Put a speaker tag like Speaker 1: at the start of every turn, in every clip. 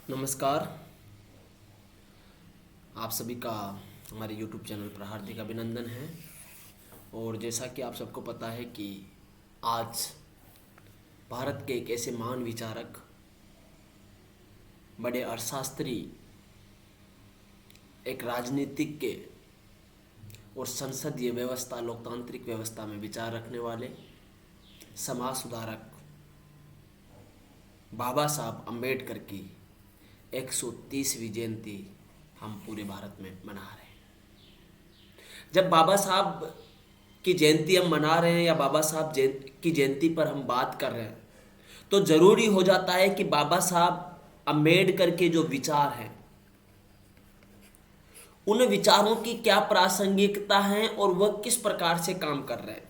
Speaker 1: नमस्कार। आप सभी का हमारे YouTube चैनल पर हार्दिक अभिनंदन है। और जैसा कि आप सबको पता है कि आज भारत के एक ऐसे महान विचारक, बड़े अर्थशास्त्री, एक राजनीतिज्ञ और संसदीय व्यवस्था, लोकतांत्रिक व्यवस्था में विचार रखने वाले समाज सुधारक बाबा साहब अम्बेडकर की 130वीं जयंती हम पूरे भारत में मना रहे हैं। जब बाबा साहब की जयंती हम मना रहे हैं या बाबा साहब की जयंती पर हम बात कर रहे हैं, तो जरूरी हो जाता है कि बाबा साहब अम्बेडकर के जो विचार हैं, उन विचारों की क्या प्रासंगिकता है और वह किस प्रकार से काम कर रहे हैं।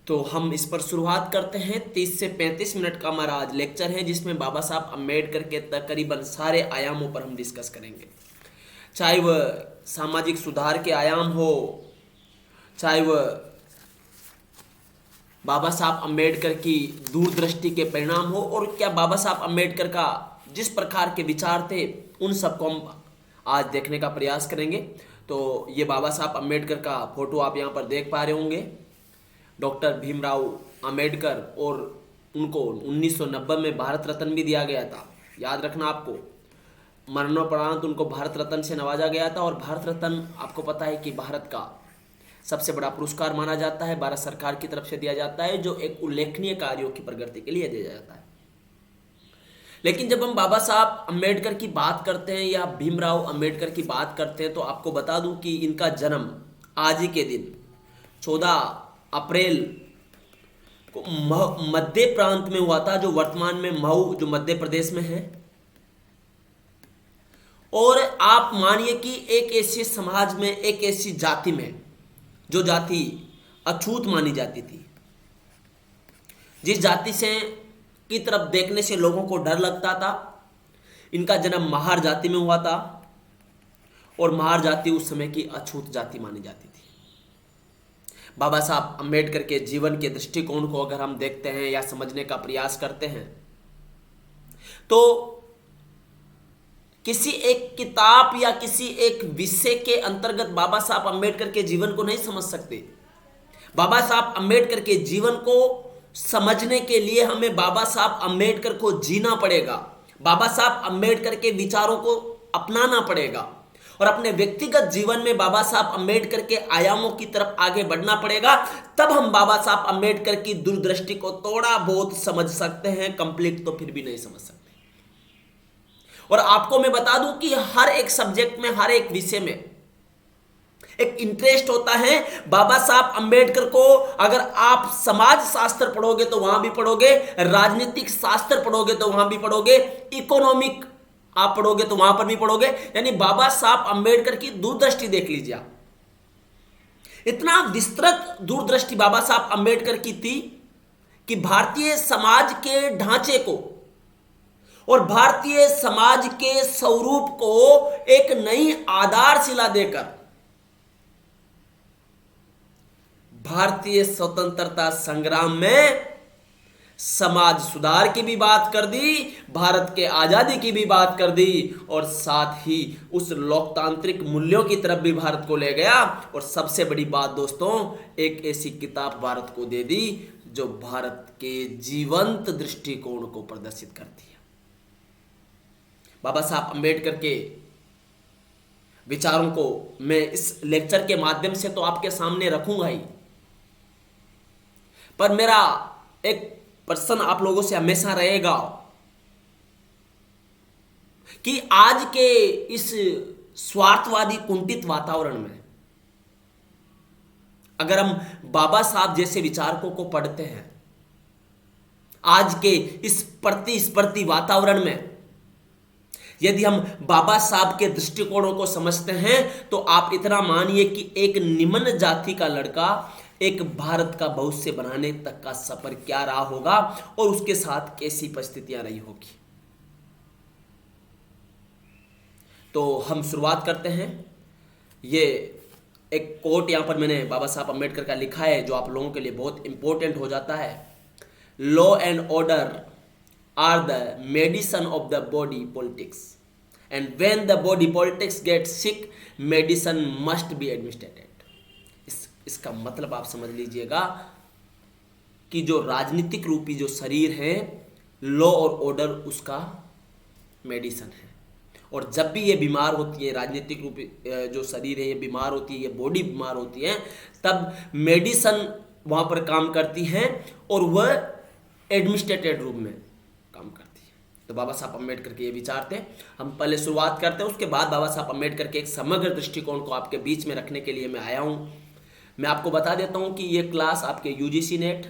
Speaker 1: तो हम इस पर शुरुआत करते हैं। 30 से 35 मिनट का हमारा आज लेक्चर है, जिसमें बाबा साहब अम्बेडकर के तकरीबन सारे आयामों पर हम डिस्कस करेंगे, चाहे वह सामाजिक सुधार के आयाम हो, चाहे वह बाबा साहब अम्बेडकर की दूरदृष्टि के परिणाम हो, और क्या बाबा साहब अम्बेडकर का जिस प्रकार के विचार थे उन सबको हम आज देखने का प्रयास करेंगे। तो ये बाबा साहब अम्बेडकर का फोटो आप यहाँ पर देख पा रहे होंगे। डॉक्टर भीमराव अंबेडकर, और उनको 1990 में भारत रत्न भी दिया गया था। याद रखना आपको, मरणोपरांत उनको भारत रत्न से नवाजा गया था। और भारत रत्न आपको पता है कि भारत का सबसे बड़ा पुरस्कार माना जाता है, भारत सरकार की तरफ से दिया जाता है, जो एक उल्लेखनीय कार्यों की प्रगति के लिए दिया जाता है। लेकिन जब हम बाबा साहब अम्बेडकर की बात करते हैं या भीमराव अंबेडकर की बात करते हैं, तो आपको बता दूं कि इनका जन्म आज ही के दिन 14 अप्रैल को मध्य प्रांत में हुआ था, जो वर्तमान में मऊ, जो मध्य प्रदेश में है। और आप मानिए कि एक ऐसे समाज में, एक ऐसी जाति में, जो जाति अछूत मानी जाती थी, जिस जाति से की तरफ देखने से लोगों को डर लगता था, इनका जन्म महार जाति में हुआ था। और महार जाति उस समय की अछूत जाति मानी जाती थी। बाबा साहब अम्बेडकर के जीवन के दृष्टिकोण को अगर हम देखते हैं या समझने का प्रयास करते हैं, तो किसी एक किताब या किसी एक विषय के अंतर्गत बाबा साहब अम्बेडकर के जीवन को नहीं समझ सकते। बाबा साहब अम्बेडकर के जीवन को समझने के लिए हमें बाबा साहब अम्बेडकर को जीना पड़ेगा, बाबा साहब अम्बेडकर के विचारों को अपनाना पड़ेगा, और अपने व्यक्तिगत जीवन में बाबा साहब अम्बेडकर के आयामों की तरफ आगे बढ़ना पड़ेगा। तब हम बाबा साहब अम्बेडकर की दूरदृष्टि को थोड़ा बहुत समझ सकते हैं, कंप्लीट तो फिर भी नहीं समझ सकते। और आपको मैं बता दूं कि हर एक सब्जेक्ट में, हर एक विषय में एक इंटरेस्ट होता है। बाबा साहब अम्बेडकर को अगर आप समाज शास्त्र पढ़ोगे तो वहां भी पढ़ोगे, राजनीतिक शास्त्र पढ़ोगे तो वहां भी पढ़ोगे, इकोनॉमिक आप पढ़ोगे तो वहां पर भी पढ़ोगे। यानी बाबा साहब अम्बेडकर की दूरदृष्टि देख लीजिए आप। इतना विस्तृत दूरदृष्टि बाबा साहब अम्बेडकर की थी कि भारतीय समाज के ढांचे को और भारतीय समाज के स्वरूप को एक नई आधारशिला देकर भारतीय स्वतंत्रता संग्राम में समाज सुधार की भी बात कर दी, भारत के आजादी की भी बात कर दी, और साथ ही उस लोकतांत्रिक मूल्यों की तरफ भी भारत को ले गया। और सबसे बड़ी बात दोस्तों, एक ऐसी किताब भारत को दे दी जो भारत के जीवंत दृष्टिकोण को प्रदर्शित करती है। बाबा साहब अम्बेडकर के विचारों को मैं इस लेक्चर के माध्यम से तो आपके सामने रखूंगा ही, पर मेरा एक प्रश्न आप लोगों से हमेशा रहेगा कि आज के इस स्वार्थवादी कुंठित वातावरण में अगर हम बाबा साहब जैसे विचारकों को पढ़ते हैं, आज के इस प्रतिस्पर्धी वातावरण में यदि हम बाबा साहब के दृष्टिकोणों को समझते हैं, तो आप इतना मानिए कि एक निम्न जाति का लड़का एक भारत का भविष्य बनाने तक का सफर क्या रहा होगा और उसके साथ कैसी परिस्थितियां रही होगी। तो हम शुरुआत करते हैं। ये एक कोट यहां पर मैंने बाबा साहब अम्बेडकर का लिखा है, जो आप लोगों के लिए बहुत इंपॉर्टेंट हो जाता है। Law and order are the medicine of the body politics, and when the body politics gets sick, medicine must be administered. इसका मतलब आप समझ लीजिएगा कि जो राजनीतिक रूपी जो शरीर है, लॉ और ऑर्डर उसका मेडिसन है। और जब भी ये बीमार होती है, राजनीतिक रूपी जो शरीर है ये बीमार होती है, ये बॉडी बीमार होती है, तब मेडिसन वहाँ पर काम करती है और वह एडमिनिस्ट्रेटेड रूप में काम करती है। तो बाबा साहब अम्बेडकर के ये विचार थे। हम पहले शुरुआत करते हैं, उसके बाद बाबा साहब अम्बेडकर के एक समग्र दृष्टिकोण को आपके बीच में रखने के लिए मैं आया हूँ। मैं आपको बता देता हूँ कि ये क्लास आपके यूजीसी नेट,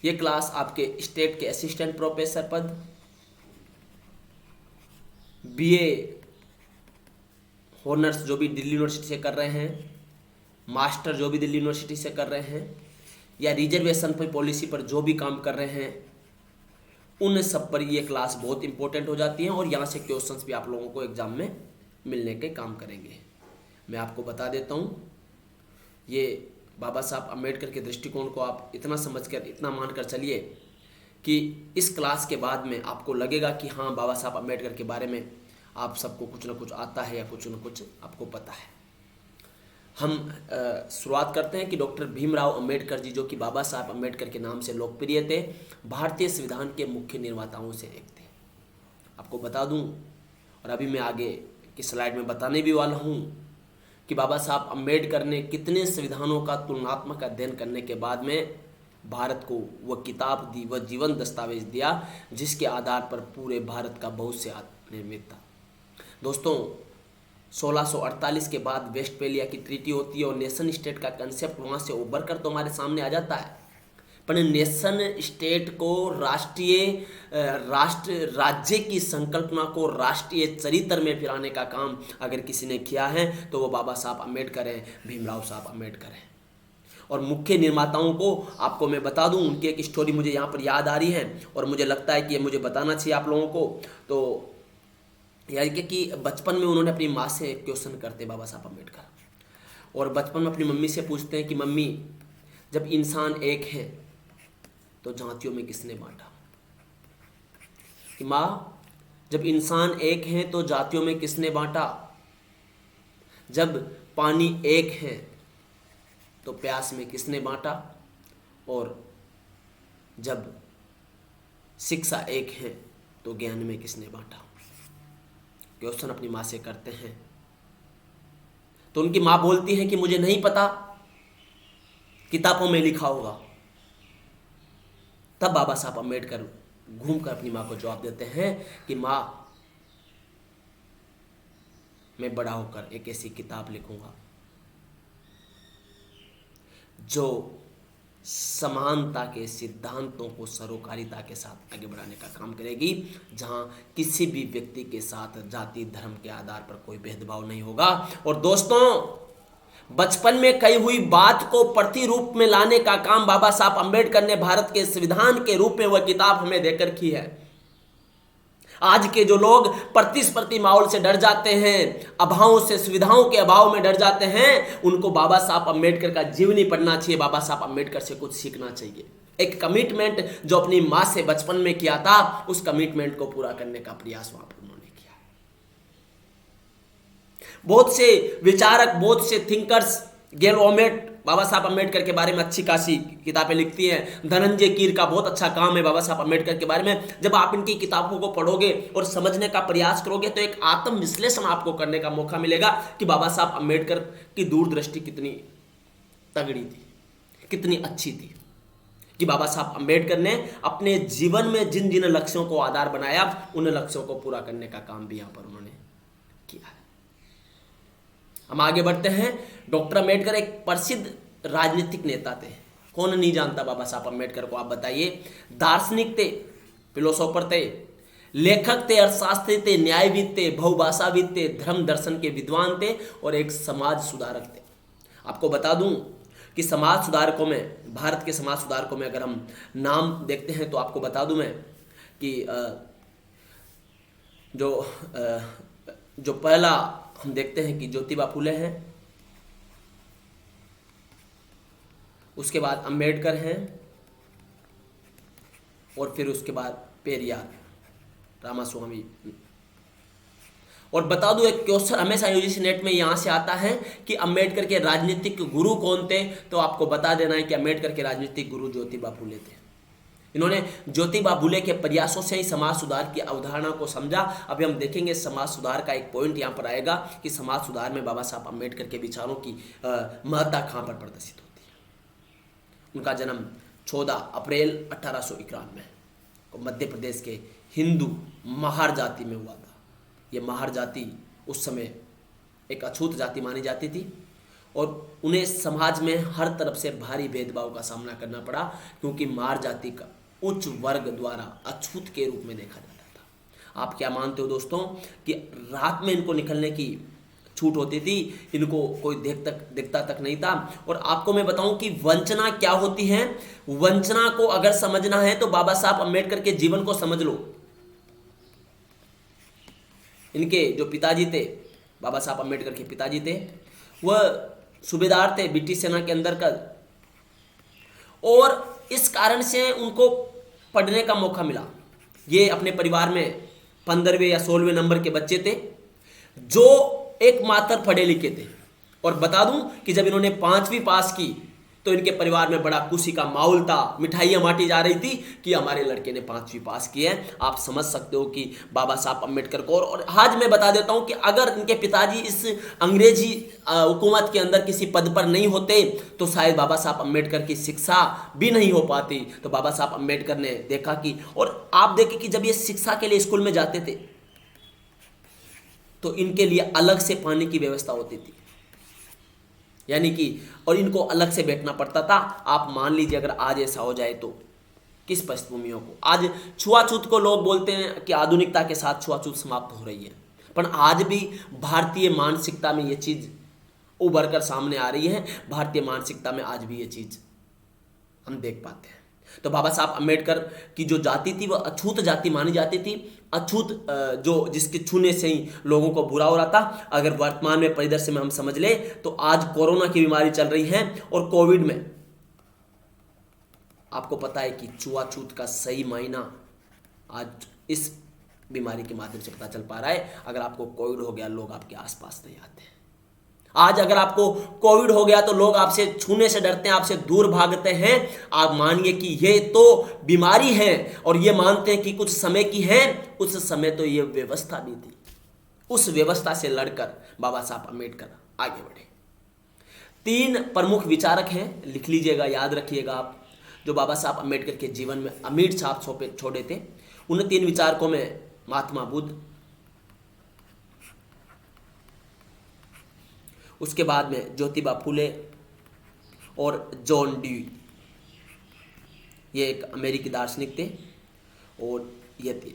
Speaker 1: ये क्लास आपके स्टेट के असिस्टेंट प्रोफेसर पद, बीए ऑनर्स जो भी दिल्ली यूनिवर्सिटी से कर रहे हैं, मास्टर जो भी दिल्ली यूनिवर्सिटी से कर रहे हैं, या रिजर्वेशन पर पॉलिसी पर जो भी काम कर रहे हैं, उन सब पर ये क्लास बहुत इंपॉर्टेंट हो जाती है और यहाँ से क्वेश्चंस भी आप लोगों को एग्जाम में मिलने के काम करेंगे। मैं आपको बता देता हूँ, ये बाबा साहब अम्बेडकर के दृष्टिकोण को आप इतना समझकर, इतना मानकर चलिए कि इस क्लास के बाद में आपको लगेगा कि हाँ, बाबा साहब अम्बेडकर के बारे में आप सबको कुछ ना कुछ आता है या कुछ ना कुछ आपको पता है। हम शुरुआत करते हैं कि डॉक्टर भीमराव अंबेडकर जी, जो कि बाबा साहब अम्बेडकर के नाम से लोकप्रिय थे, भारतीय संविधान के मुख्य निर्माताओं से एक थे। आपको बता दूं, और अभी मैं आगे की स्लाइड में बताने भी वाला हूं कि बाबा साहब अम्बेडकर ने कितने संविधानों का तुलनात्मक अध्ययन करने के बाद में भारत को वह किताब दी, वह जीवन दस्तावेज दिया, जिसके आधार पर पूरे भारत का बहुत से निर्मित था। दोस्तों, 1648 के बाद वेस्टफेलिया की ट्रीटी होती है और नेशन स्टेट का कंसेप्ट वहाँ से उभर कर तो हमारे सामने आ जाता है। पर नेशन स्टेट को राज्य की संकल्पना को राष्ट्रीय चरित्र में फिराने का काम अगर किसी ने किया है तो वो बाबा साहब अम्बेडकर हैं, भीमराव साहब अम्बेडकर हैं। और मुख्य निर्माताओं को आपको मैं बता दूं, उनकी एक स्टोरी मुझे यहाँ पर याद आ रही है और मुझे लगता है कि ये मुझे बताना चाहिए आप लोगों को। तो यानी कि बचपन में उन्होंने अपनी माँ से क्वेश्चन करते बाबा साहब अम्बेडकर, और बचपन में अपनी मम्मी से पूछते हैं कि मम्मी, जब इंसान एक है तो जातियों में किसने बांटा? कि माँ, जब इंसान एक है तो जातियों में किसने बांटा? जब पानी एक है तो प्यास में किसने बांटा? और जब शिक्षा एक है तो ज्ञान में किसने बांटा? क्वेश्चन अपनी माँ से करते हैं। तो उनकी माँ बोलती है कि मुझे नहीं पता, किताबों में लिखा होगा। तब बाबा साहब अम्बेडकर घूमकर अपनी माँ को जवाब देते हैं कि माँ, मैं बड़ा होकर एक ऐसी किताब लिखूंगा जो समानता के सिद्धांतों को सरोकारिता के साथ आगे बढ़ाने का काम करेगी, जहां किसी भी व्यक्ति के साथ जाति धर्म के आधार पर कोई भेदभाव नहीं होगा। और दोस्तों, बचपन में कही हुई बात को प्रतिरूप में लाने का काम बाबा साहब अम्बेडकर ने भारत के संविधान के रूप में वह किताब हमें देकर की है। आज के जो लोग प्रतिस्पर्धी माहौल से डर जाते हैं, अभावों से, सुविधाओं के अभाव में डर जाते हैं, उनको बाबा साहब अम्बेडकर का जीवनी पढ़ना चाहिए, बाबा साहब अम्बेडकर से कुछ सीखना चाहिए। एक कमिटमेंट जो अपनी माँ से बचपन में किया था, उस कमिटमेंट को पूरा करने का प्रयास वहां पर उन्होंने किया। बहुत से विचारक, बहुत से थिंकर्स, गेल ओमेट बाबा साहब अम्बेडकर के बारे में अच्छी खासी किताबें लिखती हैं। धनंजय कीर का बहुत अच्छा काम है बाबा साहब अम्बेडकर के बारे में। जब आप इनकी किताबों को पढ़ोगे और समझने का प्रयास करोगे तो एक आत्म विश्लेषण आपको करने का मौका मिलेगा कि बाबा साहब अम्बेडकर की दूरदृष्टि कितनी तगड़ी थी, कितनी अच्छी थी, कि बाबा साहब अम्बेडकर ने अपने जीवन में जिन जिन लक्ष्यों को आधार बनाया, उन लक्ष्यों को पूरा करने का काम भी यहाँ पर उन्होंने किया है। हम आगे बढ़ते हैं। डॉक्टर अम्बेडकर एक प्रसिद्ध राजनीतिक नेता थे। कौन नहीं जानता बाबा साहब अम्बेडकर को, आप बताइए। दार्शनिक थे, फिलोसोफर थे, लेखक थे, अर्थशास्त्री थे, न्यायविद थे, बहुभाषाविद थे, धर्म दर्शन के विद्वान थे और एक समाज सुधारक थे। आपको बता दूं कि समाज सुधारकों में, भारत के समाज सुधारकों में अगर हम नाम देखते हैं तो आपको बता दूं मैं कि जो पहला हम देखते हैं कि ज्योतिबा फुले हैं, उसके बाद अंबेडकर हैं, और फिर उसके बाद पेरियार, रामास्वामी। और बता दूं, एक क्वेश्चन हमेशा यूजीसी नेट में यहाँ से आता है कि अम्बेडकर के राजनीतिक गुरु कौन थे, तो आपको बता देना है कि अम्बेडकर के राजनीतिक गुरु ज्योतिबा फुले थे। इन्होंने ज्योतिबा फुले के प्रयासों से ही समाज सुधार की अवधारणा को समझा। अभी हम देखेंगे समाज सुधार का एक पॉइंट यहाँ पर आएगा कि समाज सुधार में बाबा साहब अम्बेडकर के विचारों की महत्ता कहाँ पर प्रदर्शित होती है। उनका जन्म 14 अप्रैल 1891 को मध्य प्रदेश के हिंदू महार जाति में हुआ था। ये महार जाति उस समय एक अछूत जाति मानी जाती थी और उन्हें समाज में हर तरफ से भारी भेदभाव का सामना करना पड़ा, क्योंकि महार जाति का उच्च वर्ग द्वारा अछूत के रूप में देखा जाता था। आप क्या मानते हो दोस्तों कि रात में इनको निकलने की छूट होती थी, इनको कोई देखता तक नहीं था। और आपको मैं बताऊं कि वंचना क्या होती है। वंचना को अगर समझना है तो बाबा साहब अम्बेडकर के जीवन को समझ लो। इनके जो पिताजी थे, बाबा साहब अम्बेडकर के पिताजी थे, वह सूबेदार थे ब्रिटिश सेना के अंदर का, और इस कारण से उनको पढ़ने का मौका मिला। ये अपने परिवार में 15वें या 16वें नंबर के बच्चे थे जो एकमात्र पढ़े लिखे थे। और बता दूं कि जब इन्होंने 5वीं पास की तो इनके परिवार में बड़ा खुशी का माहौल था, मिठाइयाँ बांटी जा रही थी कि हमारे लड़के ने 5वीं पास की है। आप समझ सकते हो कि बाबा साहब अम्बेडकर को। और आज मैं बता देता हूँ कि अगर इनके पिताजी इस अंग्रेजी हुकूमत के अंदर किसी पद पर नहीं होते तो शायद बाबा साहब अम्बेडकर की शिक्षा भी नहीं हो पाती। तो बाबा साहब अम्बेडकर ने देखा कि, और आप देखें कि जब ये शिक्षा के लिए स्कूल में जाते थे तो इनके लिए अलग से पानी की व्यवस्था होती थी, यानी कि, और इनको अलग से बैठना पड़ता था। आप मान लीजिए अगर आज ऐसा हो जाए तो किस पृष्ठभूमियों को, आज छुआछूत को लोग बोलते हैं कि आधुनिकता के साथ छुआछूत समाप्त हो रही है, पर आज भी भारतीय मानसिकता में ये चीज उभर कर सामने आ रही है। भारतीय मानसिकता में आज भी ये चीज हम देख पाते हैं। तो बाबा साहब अम्बेडकर की जो जाति थी वह अछूत जाति मानी जाती थी। अछूत जो जिसके छूने से ही लोगों को बुरा हो रहा था। अगर वर्तमान में परिदृश्य में हम समझ ले तो आज कोरोना की बीमारी चल रही है और कोविड में आपको पता है कि छुआछूत का सही मायना आज इस बीमारी के माध्यम से पता चल पा रहा है। अगर आपको कोविड हो गया, लोग आपके आसपास नहीं आते हैं। आज अगर आपको कोविड हो गया तो लोग आपसे छूने से डरते हैं, आपसे दूर भागते हैं। आप मानिए कि ये तो बीमारी है और ये मानते हैं कि कुछ समय की है। उस समय तो ये व्यवस्था भी थी। उस व्यवस्था से लड़कर बाबा साहब अम्बेडकर आगे बढ़े। 3 प्रमुख विचारक हैं, लिख लीजिएगा, याद रखिएगा आप, जो बाबा साहब अम्बेडकर के जीवन में अमिट छाप छोड़े थे। उन 3 विचारकों में महात्मा बुद्ध, उसके बाद में ज्योतिबा फुले और जॉन ड्यूई। ये एक अमेरिकी दार्शनिक थे और ये थे।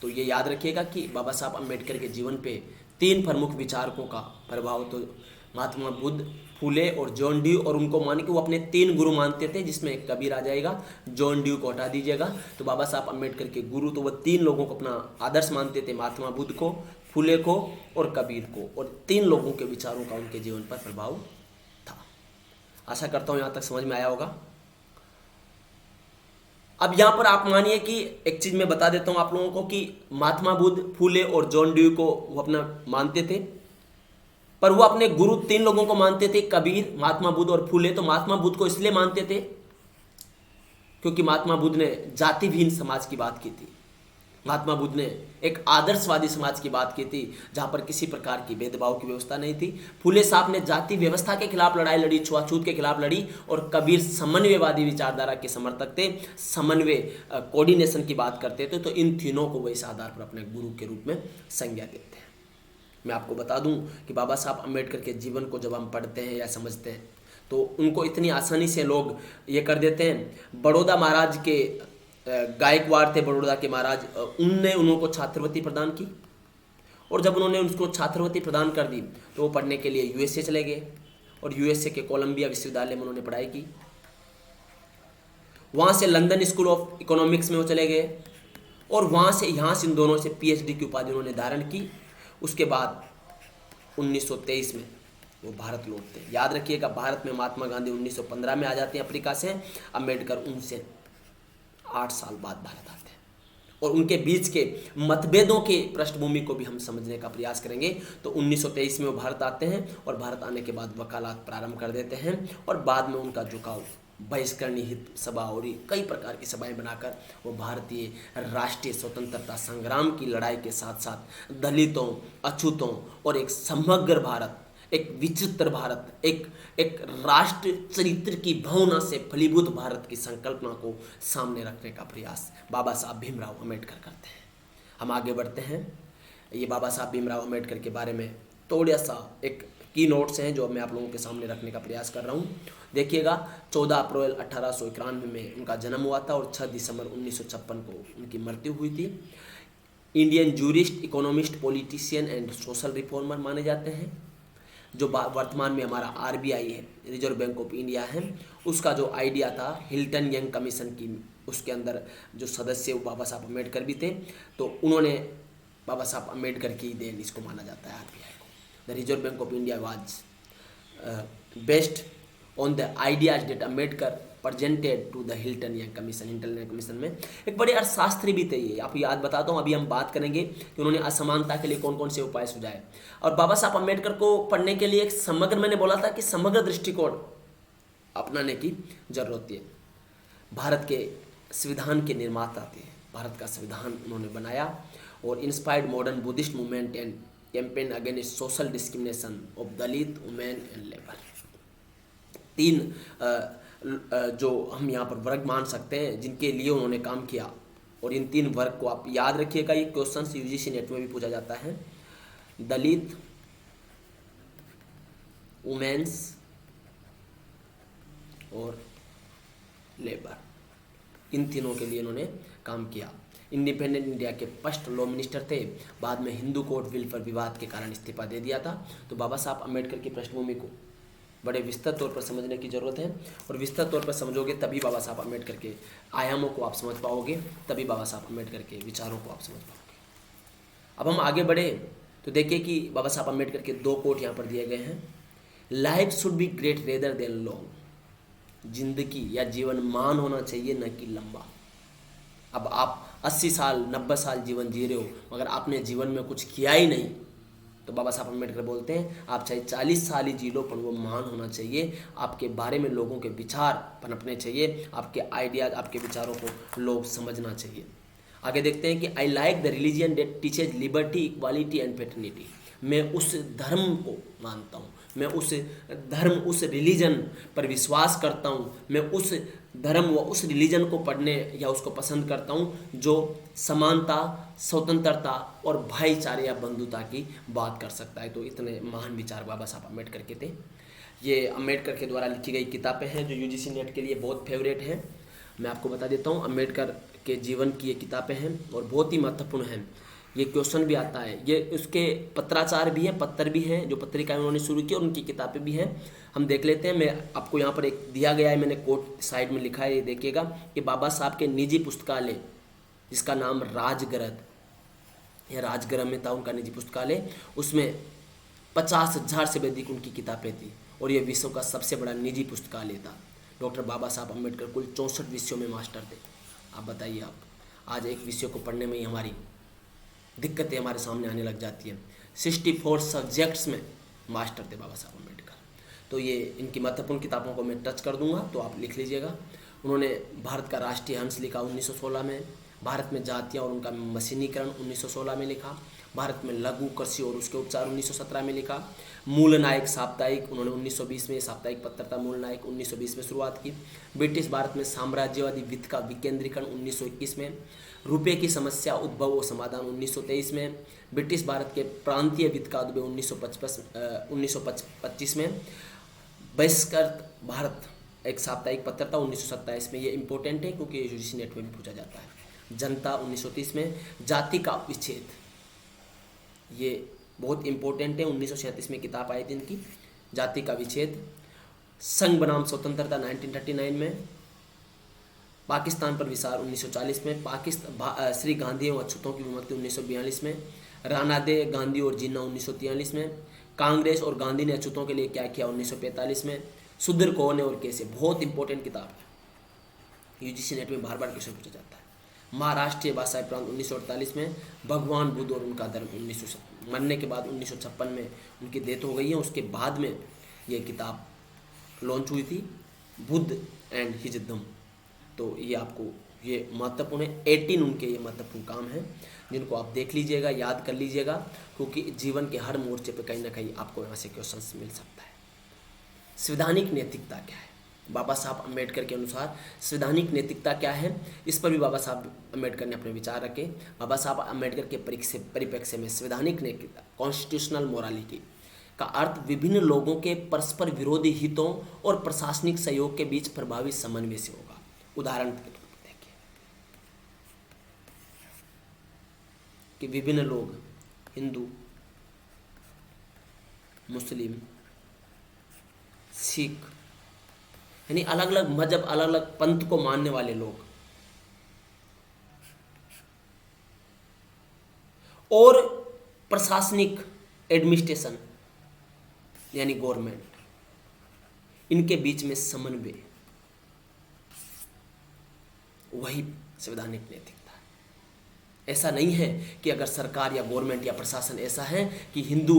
Speaker 1: तो ये याद रखिएगा कि बाबा साहब अम्बेडकर के जीवन पे 3 प्रमुख विचारकों का प्रभाव, तो महात्मा बुद्ध, फुले और जॉन ड्यू। और उनको माने कि वो अपने 3 गुरु मानते थे, जिसमें एक कबीर आ जाएगा, जॉन ड्यू को हटा दीजिएगा। तो बाबा साहब अम्बेडकर के गुरु तो वह 3 लोगों को अपना आदर्श मानते थे, महात्मा बुद्ध को, फुले को और कबीर को। और 3 लोगों के विचारों का उनके जीवन पर प्रभाव था। आशा करता हूँ यहाँ तक समझ में आया होगा। अब यहाँ पर आप मानिए कि एक चीज मैं बता देता हूँ आप लोगों को कि महात्मा बुद्ध, फुले और जॉन ड्यू को वो अपना मानते थे, पर वो अपने गुरु 3 लोगों को मानते थे, कबीर, महात्मा बुद्ध और फुले। तो महात्मा बुद्ध को इसलिए मानते थे क्योंकि महात्मा बुद्ध ने जातिहीन समाज की बात की थी। महात्मा बुद्ध ने एक आदर्शवादी समाज की बात की थी जहां पर किसी प्रकार की भेदभाव की व्यवस्था नहीं थी। फुले साहब ने जाति व्यवस्था के खिलाफ लड़ाई लड़ी, छुआछूत के खिलाफ लड़ी। और कबीर समन्वयवादी विचारधारा के समर्थक थे, समन्वय कोऑर्डिनेशन की बात करते थे। तो इन तीनों को वह इस आधार पर अपने गुरु के रूप में संज्ञा देते हैं। मैं आपको बता दूं कि बाबा साहब अम्बेडकर के जीवन को जब हम पढ़ते हैं या समझते हैं तो उनको इतनी आसानी से लोग ये कर देते हैं। बड़ौदा महाराज के गायकवाड़ थे, बड़ौदा के महाराज, उनने उनको छात्रवृत्ति प्रदान की। और जब उन्होंने उसको छात्रवृत्ति प्रदान कर दी तो वो पढ़ने के लिए यूएसए चले गए और यूएसए के कोलंबिया विश्वविद्यालय में उन्होंने पढ़ाई की। वहाँ से लंदन स्कूल ऑफ इकोनॉमिक्स में वो चले गए और वहाँ से यहाँ से इन दोनों से पीएचडी की उपाधि उन्होंने धारण की। उसके बाद 1923 में वो भारत लौटते हैं। याद रखिएगा, भारत में महात्मा गांधी 1915 में आ जाते हैं अफ्रीका से, अम्बेडकर उनसे 8 साल बाद भारत आते हैं और उनके बीच के मतभेदों के पृष्ठभूमि को भी हम समझने का प्रयास करेंगे। तो 1923 में वो भारत आते हैं और भारत आने के बाद वकालत प्रारंभ कर देते हैं और बाद में उनका झुकाव बहिष्करणीय हित सभा और कई प्रकार की सभाएं बनाकर वो भारतीय राष्ट्रीय स्वतंत्रता संग्राम की लड़ाई के साथ साथ दलितों, अछूतों और एक समग्र भारत, एक विचित्र भारत, एक राष्ट्र चरित्र की भावना से फलीभूत भारत की संकल्पना को सामने रखने का प्रयास बाबा साहब भीमराव अम्बेडकर करते हैं। हम आगे बढ़ते हैं। ये बाबा साहब भीमराव अम्बेडकर के बारे में थोड़ा सा एक की नोट्स हैं जो मैं आप लोगों के सामने रखने का प्रयास कर रहा हूँ। देखिएगा, 14 अप्रैल 1891 में उनका जन्म हुआ था और 6 दिसंबर 1956 को उनकी मृत्यु हुई थी। Indian jurist, economist, politician and social reformer माने जाते हैं। जो वर्तमान में हमारा RBI है, रिजर्व बैंक ऑफ इंडिया है, उसका जो आइडिया था हिल्टन यंग कमीशन की, उसके अंदर जो सदस्य वो बाबा साहब अम्बेडकर भी थे। तो उन्होंने बाबा साहब अम्बेडकर की देन इसको माना जाता है RBI को। The reserve bank of India was based on the ideas that Ambedkar presented to the Hilton Young commission. Hilton Young commission में एक बड़े अर्थशास्त्री भी थे ये, आपको याद बताता हूँ। अभी हम बात करेंगे कि उन्होंने असमानता के लिए कौन कौन से उपाय सुझाए। और बाबा साहब अम्बेडकर को पढ़ने के लिए एक समग्र, मैंने बोला था कि समग्र दृष्टिकोण अपनाने की जरूरत है। भारत के संविधान के निर्माता थे, भारत का संविधान उन्होंने बनाया और inspired modern Buddhist movement and campaign against social discrimination of Dalit, women and labour. 3 जो हम यहाँ पर वर्ग मान सकते हैं जिनके लिए उन्होंने काम किया, और इन 3 वर्ग को आप याद रखिएगा। ये क्वेश्चन UGC नेट में भी पूछा जाता है। दलित, वुमेन्स और लेबर, इन तीनों के लिए इन्होंने काम किया। इंडिपेंडेंट इंडिया के फर्स्ट लॉ मिनिस्टर थे। बाद में हिंदू कोर्ट बिल पर विवाद के कारण इस्तीफा दे दिया था। तो बाबा साहब अम्बेडकर की पृष्ठभूमि को बड़े विस्तृत तौर पर समझने की ज़रूरत है, और विस्तृत तौर पर समझोगे तभी बाबा साहब अम्बेडकर के आयामों को आप समझ पाओगे, तभी बाबा साहब अम्बेडकर के विचारों को आप समझ पाओगे। अब हम आगे बढ़े तो देखिए कि बाबा साहब अम्बेडकर के 2 कोट यहाँ पर दिए गए हैं। Life should be great rather than long. जिंदगी या जीवन मान होना चाहिए न कि लंबा। अब आप 80 साल 90 साल जीवन जी रहे हो मगर आपने जीवन में कुछ किया ही नहीं, तो बाबा साहब अम्बेडकर बोलते हैं आप चाहे 40 साल ही जी लो पर वो महान होना चाहिए। आपके बारे में लोगों के विचार पनपने चाहिए, आपके आइडियाज, आपके विचारों को लोग समझना चाहिए। आगे देखते हैं कि I like the religion that teaches liberty, equality and fraternity. मैं उस धर्म को मानता हूँ, मैं उस धर्म, उस रिलीजन पर विश्वास करता हूँ, मैं उस धर्म व उस रिलीजन को पढ़ने या उसको पसंद करता हूँ जो समानता, स्वतंत्रता और भाईचारे या बंधुता की बात कर सकता है। तो इतने महान विचार बाबा साहब अम्बेडकर के थे। ये अम्बेडकर के द्वारा लिखी गई किताबें हैं जो UGC नेट के लिए बहुत फेवरेट हैं। मैं आपको बता देता हूँ, अम्बेडकर के जीवन की ये किताबें हैं और बहुत ही महत्वपूर्ण हैं। ये क्वेश्चन भी आता है, ये उसके पत्राचार भी हैं, पत्र भी हैं जो पत्रिकाएं उन्होंने शुरू की और उनकी किताबें भी हैं। हम देख लेते हैं। मैं आपको यहाँ पर एक दिया गया है, मैंने कोट साइड में लिखा है, ये देखिएगा कि बाबा साहब के निजी पुस्तकालय जिसका नाम राजगृह, यह राजगृह में था उनका निजी पुस्तकालय, उसमें 50,000 से अधिक उनकी किताबें थी और ये विश्व का सबसे बड़ा निजी पुस्तकालय था। डॉक्टर बाबा साहब अम्बेडकर कुल 64 विषयों में मास्टर थे। आप बताइए, आप आज एक विषय को पढ़ने में ही हमारी दिक्कतें हमारे सामने आने लग जाती हैं। 64 सब्जेक्ट्स में मास्टर थे बाबा साहब अम्बेडकर। तो ये इनकी महत्वपूर्ण किताबों को मैं टच कर दूंगा, तो आप लिख लीजिएगा। उन्होंने भारत का राष्ट्रीय हंस लिखा 1916 में, भारत में जातियाँ और उनका मशीनीकरण 1916 में लिखा, भारत में लघु कृषि और उसके उपचार 1917 में लिखा। मूल नायक साप्ताहिक उन्होंने 1920 में, साप्ताहिक पत्र था मूल नायक, 1920 में शुरुआत की। ब्रिटिश भारत में साम्राज्यवादी वित्त का विकेंद्रीकरण 1921 में। रुपये की समस्या उद्भव और समाधान 1923 में। ब्रिटिश भारत के प्रांतीय वित्त का उद्भव 1925 में। बहिष्कृत भारत एक साप्ताहिक पत्र था 1927 में। ये इंपॉर्टेंट है क्योंकि UGC नेट में भी पूछा जाता है। जनता 1930 में। जाति का विच्छेद, ये बहुत इंपॉर्टेंट है, 1937 में किताब आई थी इनकी, जाति का विच्छेद। संघ बनाम स्वतंत्रता 1939 में। पाकिस्तान पर विचार 1940 में। श्री गांधी और अछूतों की विमुक्ति 1942 में। राणा दे, गांधी और जिन्ना 1943 में। कांग्रेस और गांधी ने अछूतों के लिए क्या किया 1945 में। शूद्र कौन है और कैसे, बहुत इंपॉर्टेंट किताब है, यूजीसी नेट में बार बार क्वेश्चन पूछा जाता है। महाराष्ट्रीय भाषाई प्रांत 1948 में भगवान बुद्ध और उनका धर्म 1900 मरने के बाद 1956 में उनकी डेथ हो गई है। उसके बाद में ये किताब लॉन्च हुई थी, बुद्ध एंड हिज धम्म। तो ये आपको ये महत्वपूर्ण है, 18 उनके ये महत्वपूर्ण काम हैं जिनको आप देख लीजिएगा, याद कर लीजिएगा, क्योंकि जीवन के हर मोर्चे पे कहीं ना कहीं आपको यहाँ से क्वेश्चंस मिल सकता है। संवैधानिक नैतिकता क्या है? बाबा साहब अम्बेडकर के अनुसार संवैधानिक नैतिकता क्या है, इस पर भी बाबा साहब अम्बेडकर ने अपने विचार रखे। बाबा साहब अम्बेडकर के परिप्रेक्ष्य में संवैधानिक नैतिकता, कॉन्स्टिट्यूशनल मोरालिटी का अर्थ विभिन्न लोगों के परस्पर विरोधी हितों और प्रशासनिक सहयोग के बीच प्रभावी समन्वय से होगा। उदाहरण के तौर पर देखिए कि विभिन्न लोग, हिंदू, मुस्लिम, सिख, यानी अलग अलग मजहब, अलग अलग पंथ को मानने वाले लोग, और प्रशासनिक एडमिनिस्ट्रेशन यानी गवर्नमेंट, इनके बीच में समन्वय, वही संवैधानिक नैतिकता है। ऐसा नहीं है कि अगर सरकार या गवर्नमेंट या प्रशासन ऐसा है कि हिंदू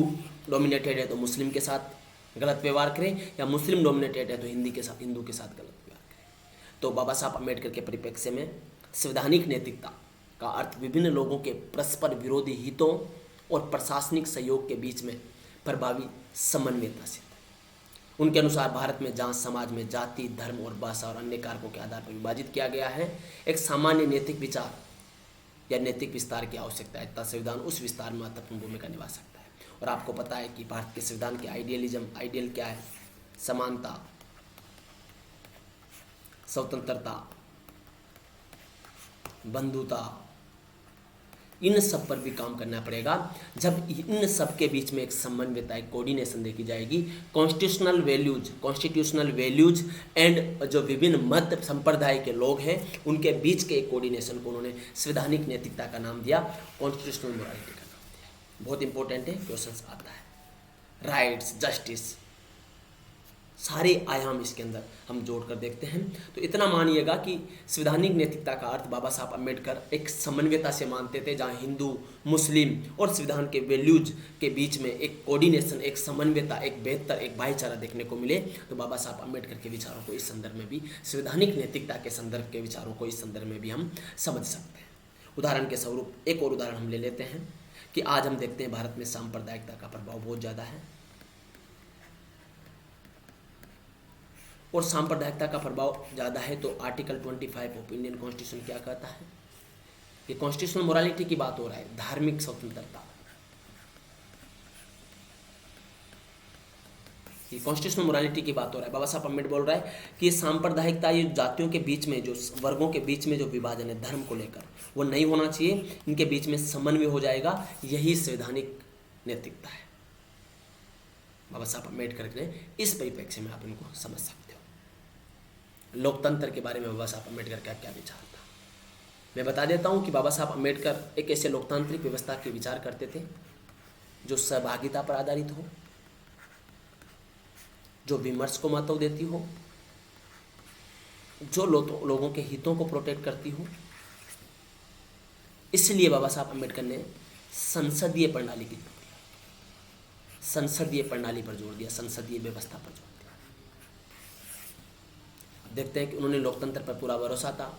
Speaker 1: डोमिनेटेड है तो मुस्लिम के साथ गलत व्यवहार करें, या मुस्लिम डोमिनेटेड है तो हिंदू के साथ गलत व्यवहार करें। तो बाबा साहब अम्बेडकर के परिप्रेक्ष्य में संवैधानिक नैतिकता का अर्थ विभिन्न लोगों के परस्पर विरोधी हितों और प्रशासनिक सहयोग के बीच में प्रभावी समन्वयता से। उनके अनुसार भारत में जहाँ समाज में जाति, धर्म और भाषा और अन्य कारकों के आधार पर विभाजित किया गया है, एक सामान्य नैतिक विचार या नैतिक विस्तार की आवश्यकता है, तथा संविधान उस विस्तार में महत्वपूर्ण भूमिका निभा सकता है। और आपको पता है कि भारत के संविधान के आइडियल क्या है? समानता, स्वतंत्रता, बंधुता, इन सब पर भी काम करना पड़ेगा। जब इन सब के बीच में एक समन्वयता, एक कोऑर्डिनेशन देखी जाएगी, कॉन्स्टिट्यूशनल वैल्यूज एंड जो विभिन्न मत संप्रदाय के लोग हैं उनके बीच के एक कोऑर्डिनेशन को उन्होंने संवैधानिक नैतिकता का नाम दिया, कॉन्स्टिट्यूशनल मोरालिटी का नाम दिया। बहुत इंपॉर्टेंट है, क्वेश्चंस आता है। राइट्स, जस्टिस, सारे आयाम इसके अंदर हम जोड़कर देखते हैं। तो इतना मानिएगा कि संवैधानिक नैतिकता का अर्थ बाबा साहब अम्बेडकर एक समन्वयता से मानते थे, जहां हिंदू, मुस्लिम और संविधान के वैल्यूज के बीच में एक कोऑर्डिनेशन, एक समन्वयता, एक बेहतर, एक भाईचारा देखने को मिले। तो बाबा साहब अम्बेडकर के विचारों को इस संदर्भ में भी, संवैधानिक नैतिकता के संदर्भ के विचारों को इस संदर्भ में भी हम समझ सकते हैं। उदाहरण के स्वरूप एक और उदाहरण हम ले लेते हैं कि आज हम देखते हैं भारत में सांप्रदायिकता का प्रभाव बहुत ज़्यादा है, और सांप्रदायिकता का प्रभाव ज़्यादा है। तो आर्टिकल 25 ऑफ इंडियन कॉन्स्टिट्यूशन क्या कहता है? ये कॉन्स्टिट्यूशनल मोरालिटी की बात हो रहा है, धार्मिक स्वतंत्रता। ये कॉन्स्टिट्यूशनल मोरालिटी की बात हो रहा है। बाबा साहब अम्बेडकर बोल रहा है कि ये सांप्रदायिकता, ये जातियों के बीच में, जो वर्गों के बीच में जो विभाजन है धर्म को लेकर, वो नहीं होना चाहिए, इनके बीच में समन्वय हो जाएगा। यही संवैधानिक नैतिकता है। बाबा साहब अम्बेडकर ने इस परिप्रेक्ष्य में आप इनको समझ सकते हो। लोकतंत्र के बारे में बाबा साहब अम्बेडकर का क्या विचार था, मैं बता देता हूं कि बाबा साहब अम्बेडकर एक ऐसे लोकतांत्रिक व्यवस्था के विचार करते थे जो सहभागिता पर आधारित हो, जो विमर्श को महत्व देती हो, जो लोगों के हितों को प्रोटेक्ट करती हो। इसलिए बाबा साहब अम्बेडकर ने संसदीय प्रणाली की संसदीय प्रणाली पर जोर दिया, संसदीय व्यवस्था पर जोर दिया। देखते हैं कि उन्होंने लोकतंत्र पर पूरा भरोसा था।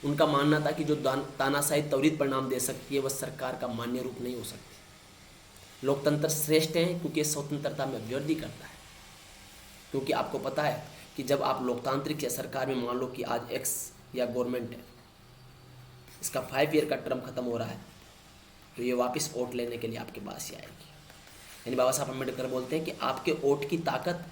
Speaker 1: उनका मानना था कि जो तानाशाही त्वरित परिणाम दे सकती है वह सरकार का मान्य रूप नहीं हो सकती। लोकतंत्र श्रेष्ठ है क्योंकि स्वतंत्रता में वृद्धि करता है। क्योंकि आपको पता है कि जब आप लोकतांत्रिक या सरकार में, मान लो कि आज एक्स या गवर्नमेंट है, इसका 5 ईयर का टर्म खत्म हो रहा है, तो ये वापस वोट लेने के लिए आपके पास ही आएगी। यानी बाबा साहब अम्बेडकर बोलते हैं कि आपके वोट की ताकत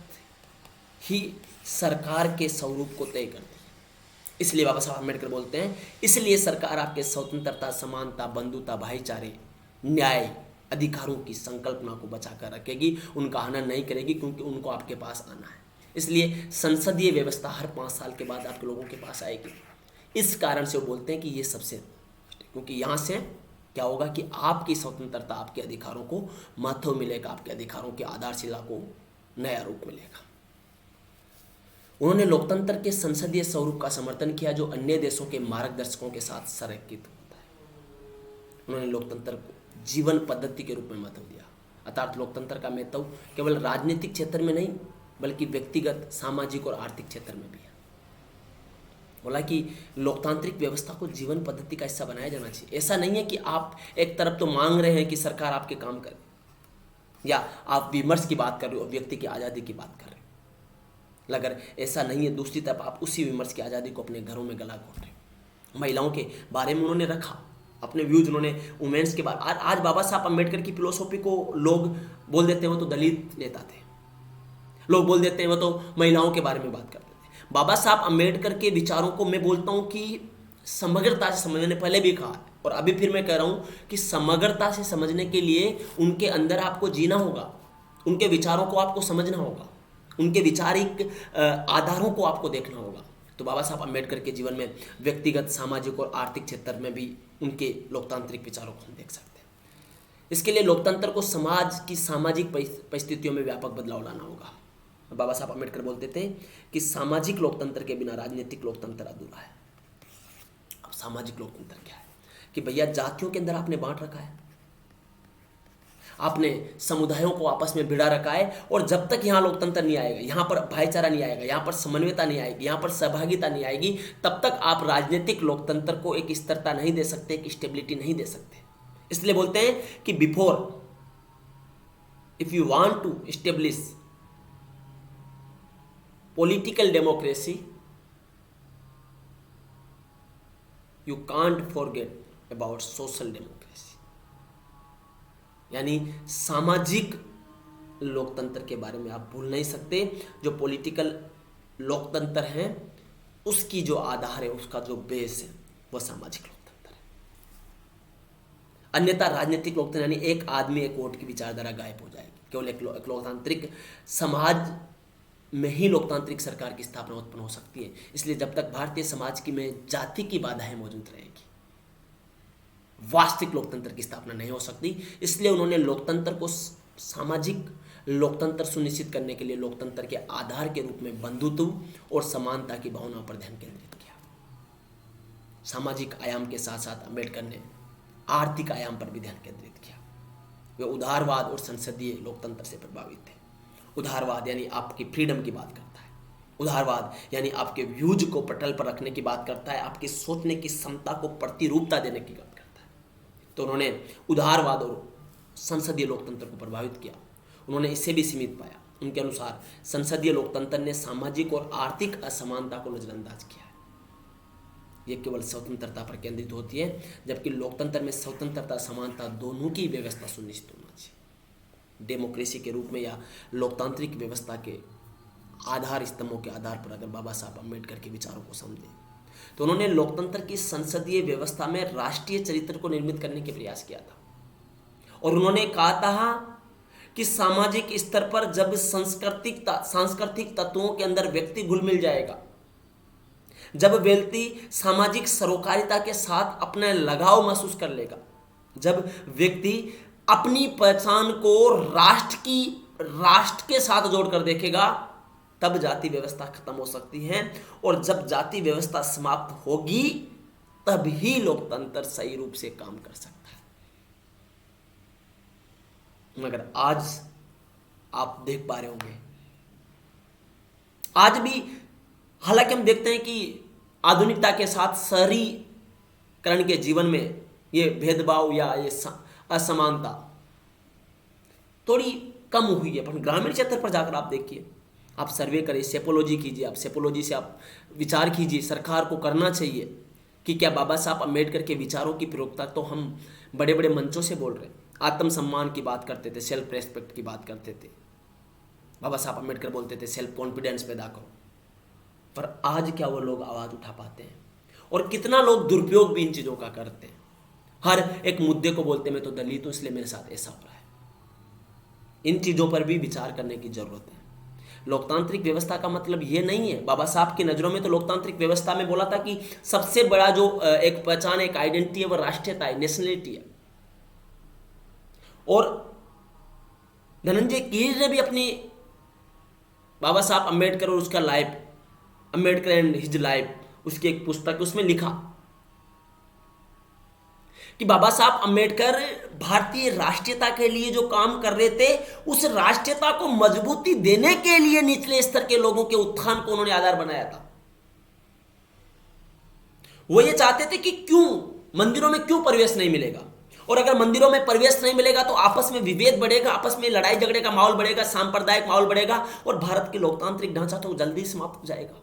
Speaker 1: ही सरकार के स्वरूप को तय करती है। इसलिए बाबा साहब अम्बेडकर बोलते हैं, इसलिए सरकार आपके स्वतंत्रता, समानता, बंधुता, भाईचारे, न्याय, अधिकारों की संकल्पना को बचाकर रखेगी, उनका हनन नहीं करेगी, क्योंकि उनको आपके पास आना है। इसलिए संसदीय व्यवस्था हर 5 साल के बाद आपके लोगों के पास आएगी। इस कारण से वो बोलते हैं कि ये सबसे, क्योंकि यहाँ से क्या होगा कि आपकी स्वतंत्रता, आपके अधिकारों को महत्व मिलेगा, आपके अधिकारों की आधारशिला को नया रूप मिलेगा। उन्होंने लोकतंत्र के संसदीय स्वरूप का समर्थन किया जो अन्य देशों के मार्गदर्शकों के साथ संरेखित होता है। उन्होंने लोकतंत्र को जीवन पद्धति के रूप में महत्व दिया, अर्थात लोकतंत्र का महत्व केवल राजनीतिक क्षेत्र में नहीं बल्कि व्यक्तिगत, सामाजिक और आर्थिक क्षेत्र में भी है। बोला कि लोकतांत्रिक व्यवस्था को जीवन पद्धति का हिस्सा बनाया जाना चाहिए। ऐसा नहीं है कि आप एक तरफ तो मांग रहे हैं कि सरकार आपके काम करे, या आप विमर्श की बात कर रहे हो, व्यक्ति की आज़ादी की बात कर रहे हो। अगर ऐसा नहीं है, दूसरी तरफ आप उसी विमर्श की आज़ादी को अपने घरों में गला घोट रहे हो। महिलाओं के बारे में उन्होंने रखा अपने व्यूज, उन्होंने वुमेन्स के बारे। आज बाबा साहब अम्बेडकर की फिलोसॉफी को लोग बोल देते हैं वो तो दलित नेता थे, लोग बोल देते हैं वो तो महिलाओं के बारे में बात करते थे। बाबा साहब अम्बेडकर के विचारों को मैं बोलता हूँ कि समग्रता से समझने, पहले भी कहा और अभी फिर मैं कह रहा हूँ कि समग्रता से समझने के लिए उनके अंदर आपको जीना होगा, उनके विचारों को आपको समझना होगा, उनके वैचारिक आधारों को आपको देखना होगा। तो बाबा साहब अम्बेडकर के जीवन में व्यक्तिगत, सामाजिक और आर्थिक क्षेत्र में भी उनके लोकतांत्रिक विचारों को हम देख सकते हैं। इसके लिए लोकतंत्र को समाज की सामाजिक परिस्थितियों में व्यापक बदलाव लाना होगा। बाबा साहब अम्बेडकर बोलते थे कि सामाजिक लोकतंत्र के बिना राजनीतिक लोकतंत्र अधूरा है। अब सामाजिक लोकतंत्र क्या है कि भैया जातियों के अंदर आपने बांट रखा है, आपने समुदायों को आपस में भिड़ा रखा है, और जब तक यहाँ लोकतंत्र नहीं आएगा, यहाँ पर भाईचारा नहीं आएगा, यहाँ पर समन्वयता नहीं आएगी, यहाँ पर सहभागिता नहीं आएगी, तब तक आप राजनीतिक लोकतंत्र को एक स्थिरता नहीं दे सकते, एक स्टेबिलिटी नहीं दे सकते। इसलिए बोलते हैं कि before if you want to establish political democracy you can't forget about social democracy. यानी सामाजिक लोकतंत्र के बारे में आप भूल नहीं सकते। जो पॉलिटिकल लोकतंत्र है उसकी जो आधार है, उसका जो बेस है, वह सामाजिक लोकतंत्र है। अन्यथा राजनीतिक लोकतंत्र यानी एक आदमी एक वोट की विचारधारा गायब हो जाएगी। केवल एक लोकतांत्रिक समाज में ही लोकतांत्रिक सरकार की स्थापना उत्पन्न हो सकती है। इसलिए जब तक भारतीय समाज की में जाति की बाधाएं मौजूद रहेगी, वास्तविक लोकतंत्र की स्थापना नहीं हो सकती। इसलिए उन्होंने लोकतंत्र को सामाजिक लोकतंत्र सुनिश्चित करने के लिए लोकतंत्र के आधार के रूप में बंधुत्व और समानता की भावना पर ध्यान केंद्रित किया। सामाजिक आयाम के साथ साथ अम्बेडकर ने आर्थिक आयाम पर भी ध्यान केंद्रित किया। वे उदारवाद और संसदीय लोकतंत्र से प्रभावित थे। उदारवाद यानी आपकी फ्रीडम की बात करता है, उदारवाद यानी आपके व्यूज को पटल पर रखने की बात करता है, आपकी सोचने की क्षमता को प्रतिरूपता देने की बात करता है। तो उन्होंने उदारवाद और संसदीय लोकतंत्र को प्रभावित किया। उन्होंने इसे भी सीमित पाया। उनके अनुसार संसदीय लोकतंत्र ने सामाजिक और आर्थिक असमानता को नजरअंदाज किया है। ये केवल स्वतंत्रता पर केंद्रित होती है, जबकि लोकतंत्र में स्वतंत्रता, समानता दोनों की व्यवस्था सुनिश्चित होना चाहिए। डेमोक्रेसी के रूप में या लोकतांत्रिक व्यवस्था के आधार स्तंभों के आधार पर अगर बाबा साहब अम्बेडकर के विचारों को समझें तो उन्होंने लोकतंत्र की संसदीय व्यवस्था में राष्ट्रीय चरित्र को निर्मित करने के प्रयास किया था। और उन्होंने कहा था कि सामाजिक स्तर पर जब सांस्कृतिक तत्वों के अंदर व्यक्ति घुल मिल जाएगा, जब व्यक्ति सामाजिक सरोकारिता के साथ अपना लगाव महसूस कर लेगा, जब व्यक्ति अपनी पहचान को राष्ट्र के साथ जोड़कर देखेगा, तब जाति व्यवस्था खत्म हो सकती है। और जब जाति व्यवस्था समाप्त होगी तब ही लोकतंत्र सही रूप से काम कर सकता है। मगर आज आप देख पा रहे होंगे, आज भी हालांकि हम देखते हैं कि आधुनिकता के साथ शहरीकरण के जीवन में ये भेदभाव या ये असमानता थोड़ी कम हुई है, पर ग्रामीण क्षेत्र पर जाकर आप देखिए, आप सर्वे करें, सेपोलॉजी कीजिए, आप सेपोलॉजी से आप विचार कीजिए। सरकार को करना चाहिए कि क्या बाबा साहब अम्बेडकर के विचारों की प्रयोक्ता तो हम बड़े बड़े मंचों से बोल रहे हैं, आत्मसम्मान की बात करते थे, सेल्फ रेस्पेक्ट की बात करते थे। बाबा साहब अम्बेडकर बोलते थे सेल्फ कॉन्फिडेंस पैदा करो, पर आज क्या वो लोग आवाज़ उठा पाते हैं? और कितना लोग दुरुपयोग भी इन चीज़ों का करते हैं। हर एक मुद्दे को बोलते मैं तो दलित हूँ इसलिए मेरे साथ ऐसा हो रहा है। इन चीज़ों पर भी विचार करने की जरूरत है। लोकतांत्रिक व्यवस्था का मतलब ये नहीं है, बाबा साहब की नज़रों में तो लोकतांत्रिक व्यवस्था में बोला था कि सबसे बड़ा जो एक पहचान, एक आइडेंटिटी है, वो राष्ट्रीयता है, नेशनलिटी है। और धनंजय कीर ने भी अपनी बाबा साहब अम्बेडकर और उसका life Ambedkar and his life, उसकी एक पुस्तक, उसमें लिखा कि बाबा साहब अम्बेडकर भारतीय राष्ट्रीयता के लिए जो काम कर रहे थे, उस राष्ट्रीयता को मजबूती देने के लिए निचले स्तर के लोगों के उत्थान को उन्होंने आधार बनाया था। वो ये चाहते थे कि क्यों मंदिरों में क्यों प्रवेश नहीं मिलेगा, और अगर मंदिरों में प्रवेश नहीं मिलेगा तो आपस में विभेद बढ़ेगा, आपस में लड़ाई झगड़े का माहौल बढ़ेगा, सांप्रदायिक माहौल बढ़ेगा, और भारत की लोकतांत्रिक ढांचा तो जल्दी समाप्त हो जाएगा।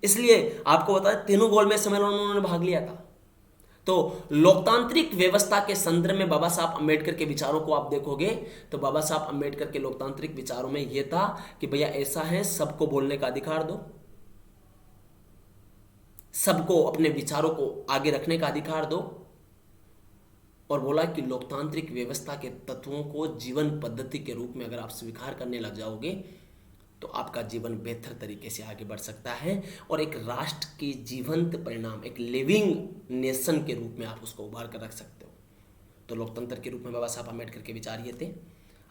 Speaker 1: इसलिए आपको बता दें, तीनों गोलमेज सम्मेलन में उन्होंने भाग लिया था। तो लोकतांत्रिक व्यवस्था के संदर्भ में बाबा साहब अम्बेडकर के विचारों को आप देखोगे तो बाबा साहब अम्बेडकर के लोकतांत्रिक विचारों में यह था कि भैया ऐसा है, सबको बोलने का अधिकार दो, सबको अपने विचारों को आगे रखने का अधिकार दो, और बोला कि लोकतांत्रिक व्यवस्था के तत्वों को जीवन पद्धति के रूप में अगर आप स्वीकार करने लग जाओगे तो आपका जीवन बेहतर तरीके से आगे बढ़ सकता है, और एक राष्ट्र की जीवंत परिणाम, एक लिविंग नेशन के रूप में आप उसको उभार कर रख सकते हो। तो लोकतंत्र के रूप में बाबा साहब अम्बेडकर के विचार ये थे।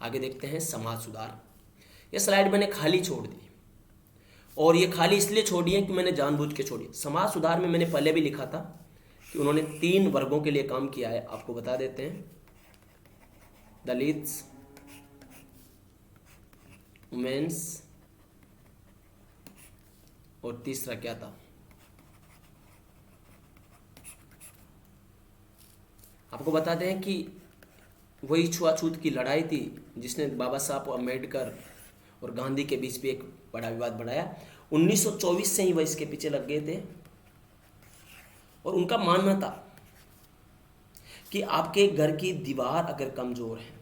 Speaker 1: आगे देखते हैं समाज सुधार। ये स्लाइड मैंने खाली छोड़ दी, और ये खाली इसलिए छोड़ी है कि मैंने जानबूझ के छोड़ी। समाज सुधार में मैंने पहले भी लिखा था कि उन्होंने 3 वर्गों के लिए काम किया है, आपको बता देते हैं। दलित्स, वुमेन्स, और तीसरा क्या था, आपको बताते हैं कि वही छुआछूत की लड़ाई थी जिसने बाबा साहब अम्बेडकर और गांधी के बीच भी एक बड़ा विवाद बढ़ाया। 1924 से ही वह इसके पीछे लग गए थे, और उनका मानना था कि आपके घर की दीवार अगर कमजोर है,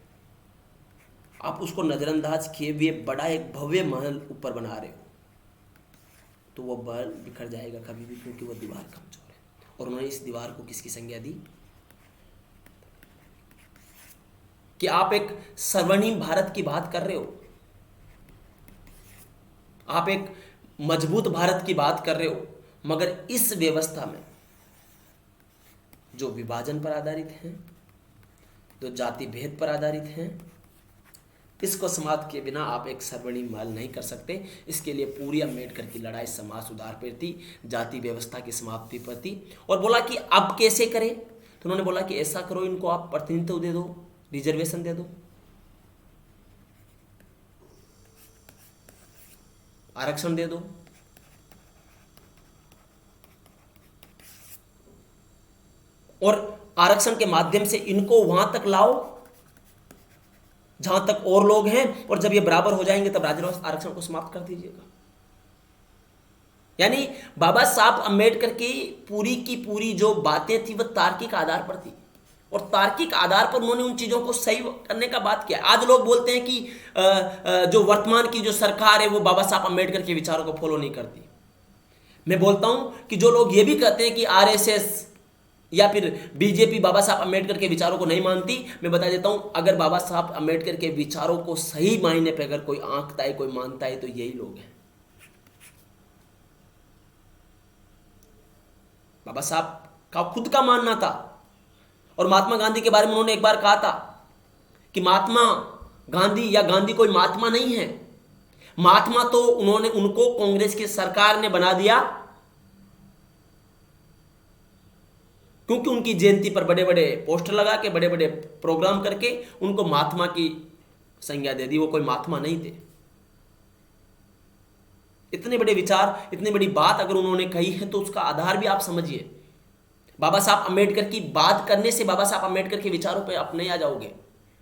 Speaker 1: आप उसको नजरअंदाज किए हुए बड़ा एक भव्य महल ऊपर बना रहे हो, तो वो बल बिखर जाएगा कभी भी, क्योंकि वो दीवार कमजोर है। और उन्होंने इस दीवार को किसकी संज्ञा दी कि आप एक स्वर्णिम भारत की बात कर रहे हो, आप एक मजबूत भारत की बात कर रहे हो, मगर इस व्यवस्था में जो विभाजन पर आधारित है, जो जाति भेद पर आधारित है, इसको समाप्त किए बिना आप एक स्वर्णिम महल नहीं कर सकते। इसके लिए पूरी अम्बेडकर की लड़ाई समाज सुधार पर थी, जाति व्यवस्था की समाप्ति पर थी। और बोला कि अब कैसे करें, तो उन्होंने बोला कि ऐसा करो, इनको आप प्रतिनिधित्व दे दो, रिजर्वेशन दे दो, आरक्षण दे दो, और आरक्षण के माध्यम से इनको वहां तक लाओ जहां तक और लोग हैं, और जब ये बराबर हो जाएंगे तब राज्य आरक्षण को समाप्त कर दीजिएगा। यानी बाबा साहब अम्बेडकर की पूरी जो बातें थी वह तार्किक आधार पर थी, और तार्किक आधार पर उन्होंने उन चीजों को सही करने का बात किया। आज लोग बोलते हैं कि जो वर्तमान की जो सरकार है वो बाबा साहब अम्बेडकर के विचारों को फॉलो नहीं करती। मैं बोलता हूं कि जो लोग ये भी कहते हैं कि आरएसएस या फिर बीजेपी बाबा साहब अम्बेडकर के विचारों को नहीं मानती, मैं बता देता हूं, अगर बाबा साहब अम्बेडकर के विचारों को सही मायने पे अगर कोई आंकता है, कोई मानता है, तो यही लोग हैं। बाबा साहब का खुद का मानना था, और महात्मा गांधी के बारे में उन्होंने एक बार कहा था कि महात्मा गांधी या गांधी कोई महात्मा नहीं है, महात्मा तो उनको कांग्रेस की सरकार ने बना दिया, क्योंकि उनकी जयंती पर बड़े बड़े पोस्टर लगा के, बड़े बड़े प्रोग्राम करके उनको महात्मा की संज्ञा दे दी। वो कोई महात्मा नहीं थे। इतने बड़े विचार, इतनी बड़ी बात अगर उन्होंने कही है तो उसका आधार भी आप समझिए। बाबा साहब अम्बेडकर की बात करने से बाबा साहब अम्बेडकर के विचारों पे आप नहीं आ जाओगे।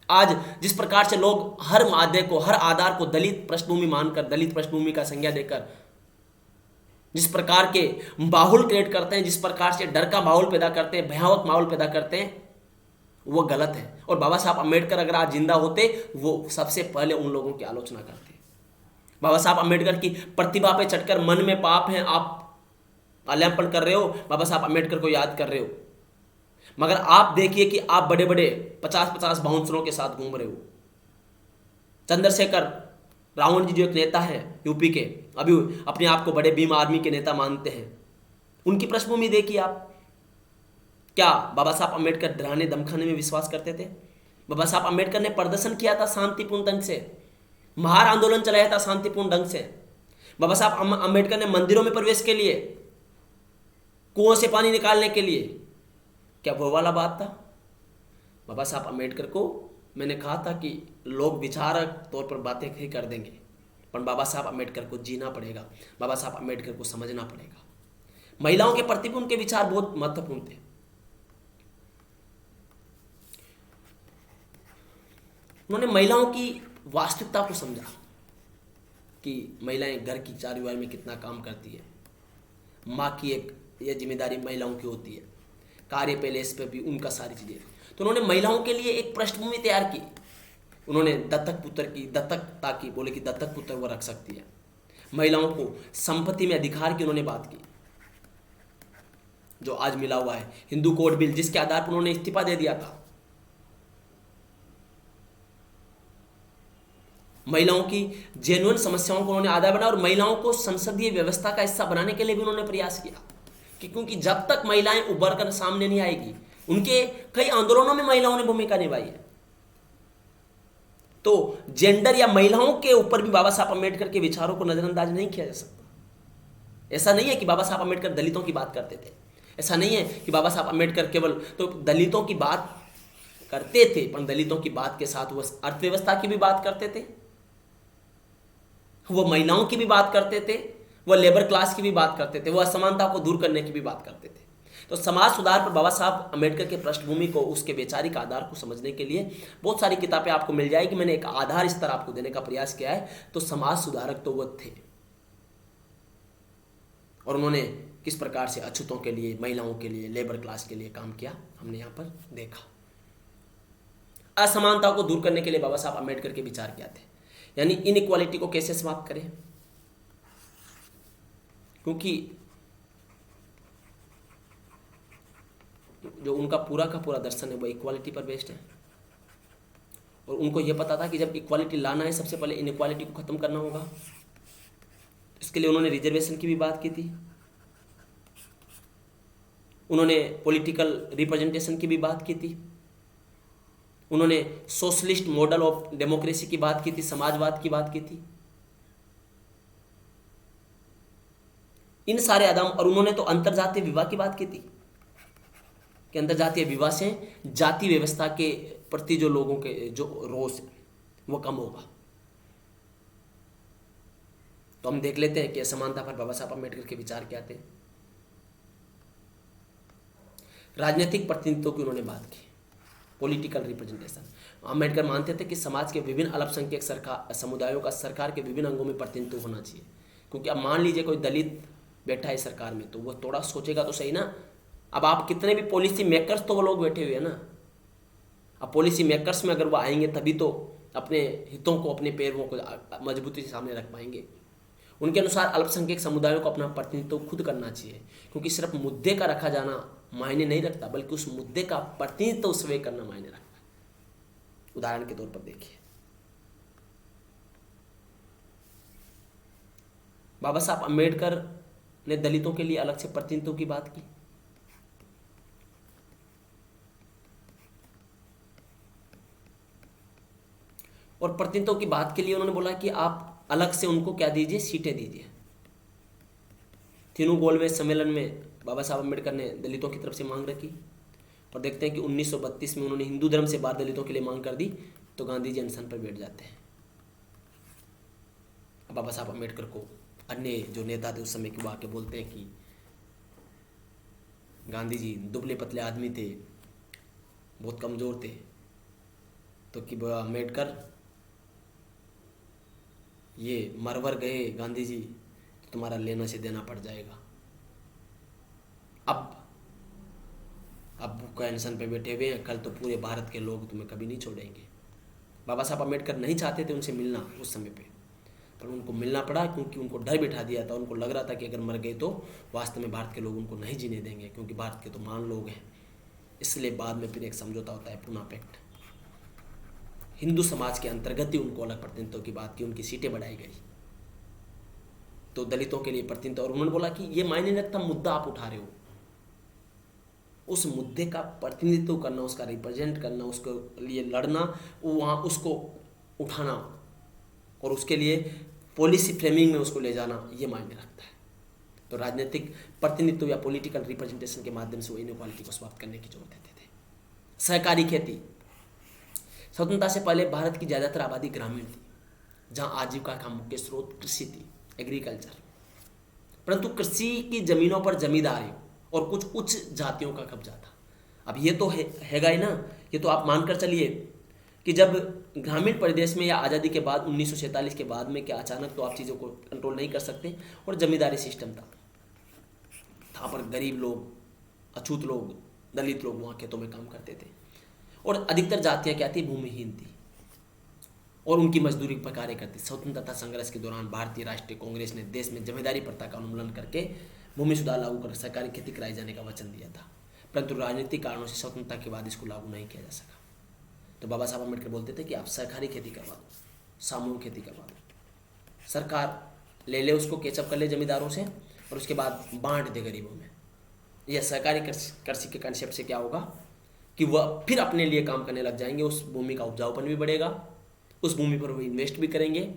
Speaker 1: आज जिस प्रकार से लोग हर मादे को, हर आधार को दलित पृष्ठभूमि मानकर, दलित पृष्ठभूमि का संज्ञा देकर जिस प्रकार के माहौल क्रिएट करते हैं, जिस प्रकार से डर का माहौल पैदा करते हैं, भयावह माहौल पैदा करते हैं, वो गलत है। और बाबा साहब अम्बेडकर अगर आज जिंदा होते, वो सबसे पहले उन लोगों की आलोचना करते। बाबा साहब अम्बेडकर की प्रतिभा पे चढ़कर मन में पाप है, आप आलम्बन कर रहे हो, बाबा साहब अम्बेडकर को याद कर रहे हो, मगर आप देखिए कि आप बड़े बड़े 50-50 बाउंसरों के साथ घूम रहे हो। चंद्रशेखर रावण जी जो एक नेता है यूपी के, अभी अपने आप को बड़े भीम आर्मी के नेता मानते हैं, उनकी पृष्ठभूमि देखिए आप। क्या बाबा साहब अम्बेडकर डराने धमकाने में विश्वास करते थे? बाबा साहब अम्बेडकर ने प्रदर्शन किया था शांतिपूर्ण ढंग से, महार आंदोलन चलाया था शांतिपूर्ण ढंग से। बाबा साहब अम्बेडकर ने मंदिरों में प्रवेश के लिए, कुओं से पानी निकालने के लिए, क्या वो वाला बात था? बाबा साहब अम्बेडकर को मैंने कहा था कि लोग विचारक तौर पर बातें ही कर देंगे, पर बाबा साहब अम्बेडकर को जीना पड़ेगा, बाबा साहब अम्बेडकर को समझना पड़ेगा। महिलाओं के प्रति भी उनके विचार बहुत महत्वपूर्ण थे। उन्होंने महिलाओं की वास्तविकता को समझा कि महिलाएं घर की चारदीवारी में कितना काम करती है, माँ की एक ये जिम्मेदारी महिलाओं की होती है, कार्य पैलेस पे भी उनका सारी चीज़ें। तो उन्होंने महिलाओं के लिए एक पृष्ठभूमि तैयार की। उन्होंने दत्तक पुत्र की दत्तकता की, बोले कि दत्तक पुत्र वो रख सकती है। महिलाओं को संपत्ति में अधिकार की उन्होंने बात की, जो आज मिला हुआ है। हिंदू कोड बिल जिसके आधार पर उन्होंने इस्तीफा दे दिया था। महिलाओं की जेन्युइन समस्याओं को उन्होंने आधार बनाया और महिलाओं को संसदीय व्यवस्था का हिस्सा बनाने के लिए भी उन्होंने प्रयास किया कि क्योंकि जब तक महिलाएं उभर कर सामने नहीं आएगी, उनके कई आंदोलनों में महिलाओं ने भूमिका निभाई है। तो जेंडर या महिलाओं के ऊपर भी बाबा साहब अम्बेडकर के विचारों को नजरअंदाज नहीं किया जा सकता। ऐसा नहीं है कि बाबा साहब अम्बेडकर दलितों की बात करते थे, ऐसा नहीं है कि बाबा साहब अम्बेडकर केवल तो दलितों की बात करते थे, पर दलितों की बात के साथ वो अर्थव्यवस्था की भी बात करते थे, वो महिलाओं की भी बात करते थे, वो लेबर क्लास की भी बात करते थे, वो असमानता को दूर करने की भी बात करते थे। तो समाज सुधार पर बाबा साहब अम्बेडकर के पृष्ठभूमि को, उसके वैचारिक आधार को समझने के लिए बहुत सारी किताबें आपको मिल जाएगी। मैंने एक आधार स्तर आपको देने का प्रयास किया है। तो समाज सुधारक तो वो थे, और उन्होंने किस प्रकार से अछूतों के लिए, महिलाओं के लिए, लेबर क्लास के लिए काम किया, हमने यहाँ पर देखा। असमानता को दूर करने के लिए बाबा साहब अम्बेडकर के विचार क्या थे, यानी इनइक्वालिटी को कैसे समाप्त करें, क्योंकि जो उनका पूरा का पूरा दर्शन है वो इक्वालिटी पर बेस्ड है। और उनको यह पता था कि जब इक्वालिटी लाना है, सबसे पहले इनइक्वालिटी को खत्म करना होगा। इसके लिए उन्होंने रिजर्वेशन की भी बात की थी, उन्होंने पॉलिटिकल रिप्रेजेंटेशन की भी बात की थी, उन्होंने सोशलिस्ट मॉडल ऑफ डेमोक्रेसी की बात की थी, समाजवाद की बात की थी, इन सारे आदम। और उन्होंने तो अंतरजातीय विवाह की बात की थी कि अंतरजातीय विवाह से जाति व्यवस्था के प्रति जो लोगों के जो रोष वो कम होगा। तो हम देख लेते हैं कि असमानता पर बाबा साहब अम्बेडकर के विचार क्या थे। राजनीतिक प्रतिनिधित्व की उन्होंने बात की, पॉलिटिकल रिप्रेजेंटेशन। अम्बेडकर मानते थे कि समाज के विभिन्न अल्पसंख्यक समुदायों का सरकार के विभिन्न अंगों में प्रतिनिधित्व होना चाहिए। क्योंकि अब मान लीजिए कोई दलित बैठा है सरकार में, तो वो थोड़ा सोचेगा तो सही ना। अब आप कितने भी पॉलिसी मेकर्स, तो वो लोग बैठे हुए हैं ना। अब पॉलिसी मेकर्स में अगर वो आएंगे तभी तो अपने हितों को, अपने पैरों को मजबूती से सामने रख पाएंगे। उनके अनुसार अल्पसंख्यक समुदायों को अपना प्रतिनिधित्व खुद करना चाहिए, क्योंकि सिर्फ मुद्दे का रखा जाना मायने नहीं रखता, बल्कि उस मुद्दे का प्रतिनिधित्व स्वयं करना मायने रखता है। उदाहरण के तौर पर देखिए, बाबा साहब अम्बेडकर ने दलितों के लिए अलग से प्रतिनिधित्व की बात की। और प्रतिनिधित्व की बात के लिए उन्होंने बोला कि आप अलग से उनको क्या दीजिए, सीटें दीजिए। तीनों गोलमेज सम्मेलन में बाबा साहब अम्बेडकर ने दलितों की तरफ से मांग रखी। और देखते हैं कि 1932 में उन्होंने हिंदू धर्म से बाहर दलितों के लिए मांग कर दी, तो गांधी जी अनशन पर बैठ जाते हैं। बाबा साहब अम्बेडकर को अन्य जो नेता थे उस समय के, वो आके बोलते हैं कि गांधी जी दुबले पतले आदमी थे, बहुत कमज़ोर थे, तो कि अम्बेडकर ये मरवर गए गांधी जी, तो तुम्हारा लेना से देना पड़ जाएगा। अब भूखा अनशन पे बैठे हुए हैं, कल तो पूरे भारत के लोग तुम्हें कभी नहीं छोड़ेंगे। बाबा साहब अम्बेडकर नहीं चाहते थे उनसे मिलना उस समय पे, पर उनको मिलना पड़ा, क्योंकि उनको डर बिठा दिया था। उनको लग रहा था कि अगर मर गए तो वास्तव में भारत के लोग उनको नहीं जीने देंगे, क्योंकि भारत के तो महान लोग हैं। इसलिए बाद में फिर एक समझौता होता है, पूना पैक्ट। हिंदू समाज के अंतर्गत ही उनको अलग प्रतिनिधित्व की बात की, उनकी सीटें बढ़ाई गई, तो दलितों के लिए प्रतिनिधित्व। और उन्होंने बोला कि ये मायने नहीं रखता मुद्दा आप उठा रहे हो, उस मुद्दे का प्रतिनिधित्व करना, उसका रिप्रेजेंट करना, उसके लिए लड़ना, वहाँ उसको उठाना, और उसके लिए पॉलिसी फ्रेमिंग में उसको ले जाना, ये मायने रखता है। तो राजनीतिक प्रतिनिधित्व या पॉलिटिकल रिप्रेजेंटेशन के माध्यम से वो इनइक्वालिटी को समाप्त करने की जोर देते थे। सहकारी खेती। स्वतंत्रता से पहले भारत की ज़्यादातर आबादी ग्रामीण थी, जहाँ आजीविका का मुख्य स्रोत कृषि थी, एग्रीकल्चर। परंतु कृषि की जमीनों पर जमींदारी और कुछ उच्च जातियों का कब्जा था। अब ये तो हैगा ही ना, ये तो आप मानकर चलिए कि जब ग्रामीण परिदेश में या आज़ादी के बाद 1947 के बाद में क्या अचानक तो आप चीज़ों को कंट्रोल नहीं कर सकते, और जमींदारी सिस्टम था। वहाँ पर गरीब लोग, अछूत लोग, दलित लोग वहाँ खेतों में काम करते थे, और अधिकतर जातियाँ क्या थी, भूमिहीन थी, और उनकी मजदूरी पर कार्य करती। स्वतंत्रता संघर्ष के दौरान भारतीय राष्ट्रीय कांग्रेस ने देश में जमींदारी प्रथा का उन्मूलन करके भूमि सुधार लागू कर सरकारी खेती कराई जाने का वचन दिया था, परंतु राजनीतिक कारणों से स्वतंत्रता के बाद इसको लागू नहीं किया जा सका। तो बाबा साहब अम्बेडकर बोलते थे कि आप सरकारी खेती करवा दो, सामूहिक खेती करवा दो, सरकार ले ले उसको, कैचअप कर ले जमींदारों से, और उसके बाद बांट दे गरीबों में। यह सरकारी कृषि के कंसेप्ट से क्या होगा कि वह फिर अपने लिए काम करने लग जाएंगे, उस भूमि का उपजाऊपन भी बढ़ेगा, उस भूमि पर वो इन्वेस्ट भी करेंगे,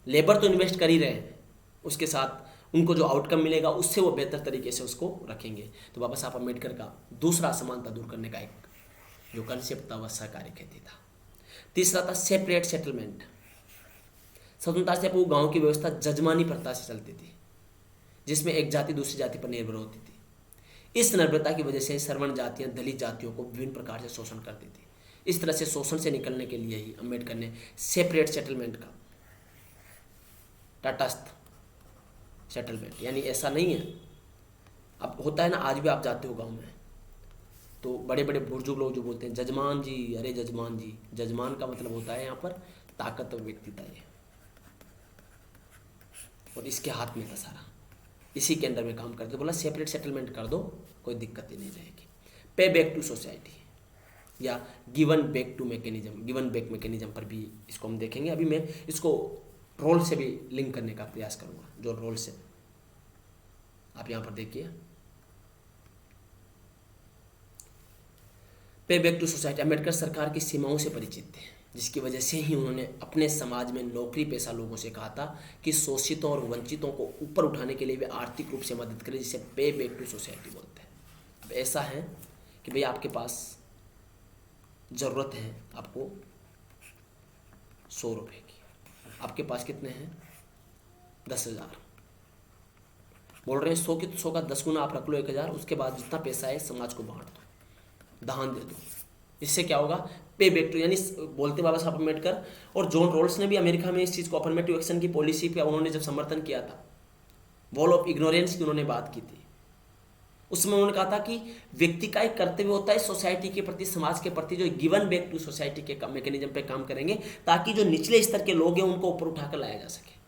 Speaker 1: लेबर तो इन्वेस्ट कर ही रहे हैं, उसके साथ उनको जो आउटकम मिलेगा उससे वो बेहतर तरीके से उसको रखेंगे। तो बाबा साहब अम्बेडकर का दूसरा असमानता दूर करने का एक जो कंसेप्ट था वह सहकारी खेती था। तीसरा था सेपरेट सेटलमेंट। स्वतंत्रता से पूर्व गाँव की व्यवस्था जजमानी प्रथा से चलती थी, जिसमें एक जाति दूसरी जाति पर निर्भर होती थी। इस निर्भरता की वजह से सवर्ण जातियां दलित जातियों को विभिन्न प्रकार से शोषण करती थी। इस तरह से शोषण से निकलने के लिए ही अम्बेडकर ने सेपरेट सेटलमेंट का, तटस्थ सेटलमेंट, यानी ऐसा नहीं है, अब होता है ना, आज भी आप जाते हो गांव में तो बड़े बड़े बुजुर्ग लोग जो बोलते हैं जजमान जी, अरे जजमान जी, जजमान का मतलब होता है यहाँ पर ताकतवर व्यक्ति था ये, और इसके हाथ में था सारा, इसी के अंदर में काम करते। बोला सेपरेट सेटलमेंट कर दो, कोई दिक्कत ही नहीं रहेगी। पे बैक टू सोसाइटी या given back to mechanism, given back mechanism पर भी इसको हम देखेंगे। अभी मैं इसको रोल से भी लिंक करने का प्रयास करूंगा। जो रोल से आप यहाँ पर देखिए, पे बैक टू सोसाइटी। अम्बेडकर सरकार की सीमाओं से परिचित थे, जिसकी वजह से ही उन्होंने अपने समाज में नौकरी पेशा लोगों से कहा था कि शोषितों और वंचितों को ऊपर उठाने के लिए वे आर्थिक रूप से मदद करें, जिसे पे बैक टू सोसाइटी बोलते हैं। अब ऐसा है कि भाई आपके पास ज़रूरत है आपको 100 रुपये की, आपके पास कितने हैं, 10,000, बोल रहे हैं 100 की, तो 100 का 10 गुना आप रख लो, 1,000, उसके बाद जितना पैसा है समाज को बांट दो, दान दे दो। इससे क्या होगा, पे बैक टू, यानी बोलते बाबा साहब अम्बेडकर और जॉन रॉल्स ने भी अमेरिका में इस चीज़ को, अफर्मेटिव एक्शन की पॉलिसी पे उन्होंने जब समर्थन किया था, वॉल ऑफ इग्नोरेंस की उन्होंने बात की थी, उसमें उन्होंने कहा था कि व्यक्ति का एक कर्तव्य होता है सोसाइटी के प्रति, समाज के प्रति, जो गिवन बैक टू सोसाइटी के मैकेनिज्म पे काम करेंगे, ताकि जो निचले स्तर के लोग हैं उनको ऊपर उठाकर लाया जा सके,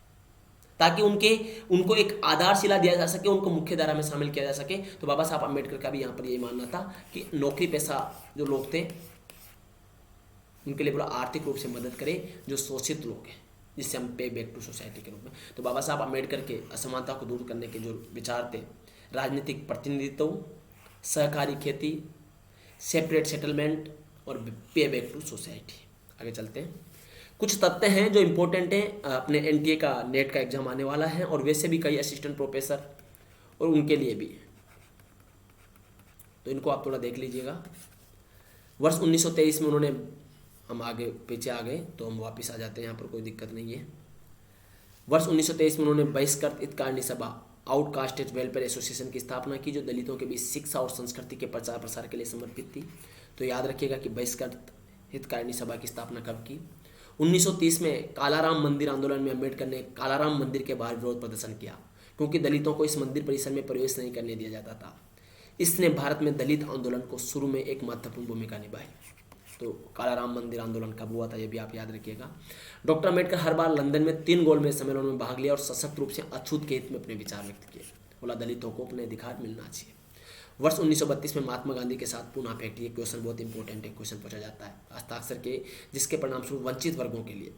Speaker 1: ताकि उनको एक आधारशिला दिया जा सके, उनको मुख्य धारा में शामिल किया जा सके। तो बाबा साहब अम्बेडकर का भी यहाँ पर यही मानना था कि नौकरी पेशा जो लोग थे उनके लिए बोला आर्थिक रूप से मदद करें जो शोषित लोग हैं, जिससे हम पे बैक टू सोसाइटी के रूप में। तो बाबा साहब अम्बेडकर के असमानता को दूर करने के जो विचार थे, राजनीतिक प्रतिनिधित्व, सहकारी खेती, सेपरेट सेटलमेंट और पे बैक टू सोसाइटी। आगे चलते हैं, कुछ तथ्य हैं जो इम्पोर्टेंट हैं, अपने एनटीए का नेट का एग्जाम आने वाला है, और वैसे भी कई असिस्टेंट प्रोफेसर और उनके लिए भी, तो इनको आप थोड़ा देख लीजिएगा। वर्ष 1923 में उन्होंने, हम आगे पीछे आ गए तो हम वापस आ जाते हैं, यहाँ पर कोई दिक्कत नहीं है। वर्ष 1923 में उन्होंने बहिष्कृत हितकारिणी सभा, आउटकास्टेड वेलफेयर एसोसिएशन की स्थापना की, जो दलितों के बीच शिक्षा और संस्कृति के प्रचार प्रसार के लिए समर्पित थी। तो याद रखिएगा कि बहिष्कृत हितकारिणी सभा की स्थापना कब की, 1930 में कालाराम मंदिर आंदोलन में अम्बेडकर ने कालाराम मंदिर के बाहर विरोध प्रदर्शन किया, क्योंकि दलितों को इस मंदिर परिसर में प्रवेश नहीं करने दिया जाता था। इसने भारत में दलित आंदोलन को शुरू में एक महत्वपूर्ण भूमिका निभाई। तो कालाराम मंदिर आंदोलन कब हुआ था, ये भी आप याद रखिएगा। डॉक्टर अम्बेडकर हर बार लंदन में 3 गोलमेज सम्मेलनों में भाग लिया और सशक्त रूप से अछूत के हित में अपने विचार व्यक्त किए। बोला दलितों को अपने अधिकार मिलना चाहिए। वर्ष 1932 में महात्मा गांधी के साथ पुनः भेंट, ये क्वेश्चन बहुत इंपॉर्टेंट है, क्वेश्चन पूछा जाता है, हस्ताक्षर के जिसके परिणामस्वरूप वंचित वर्गों के लिए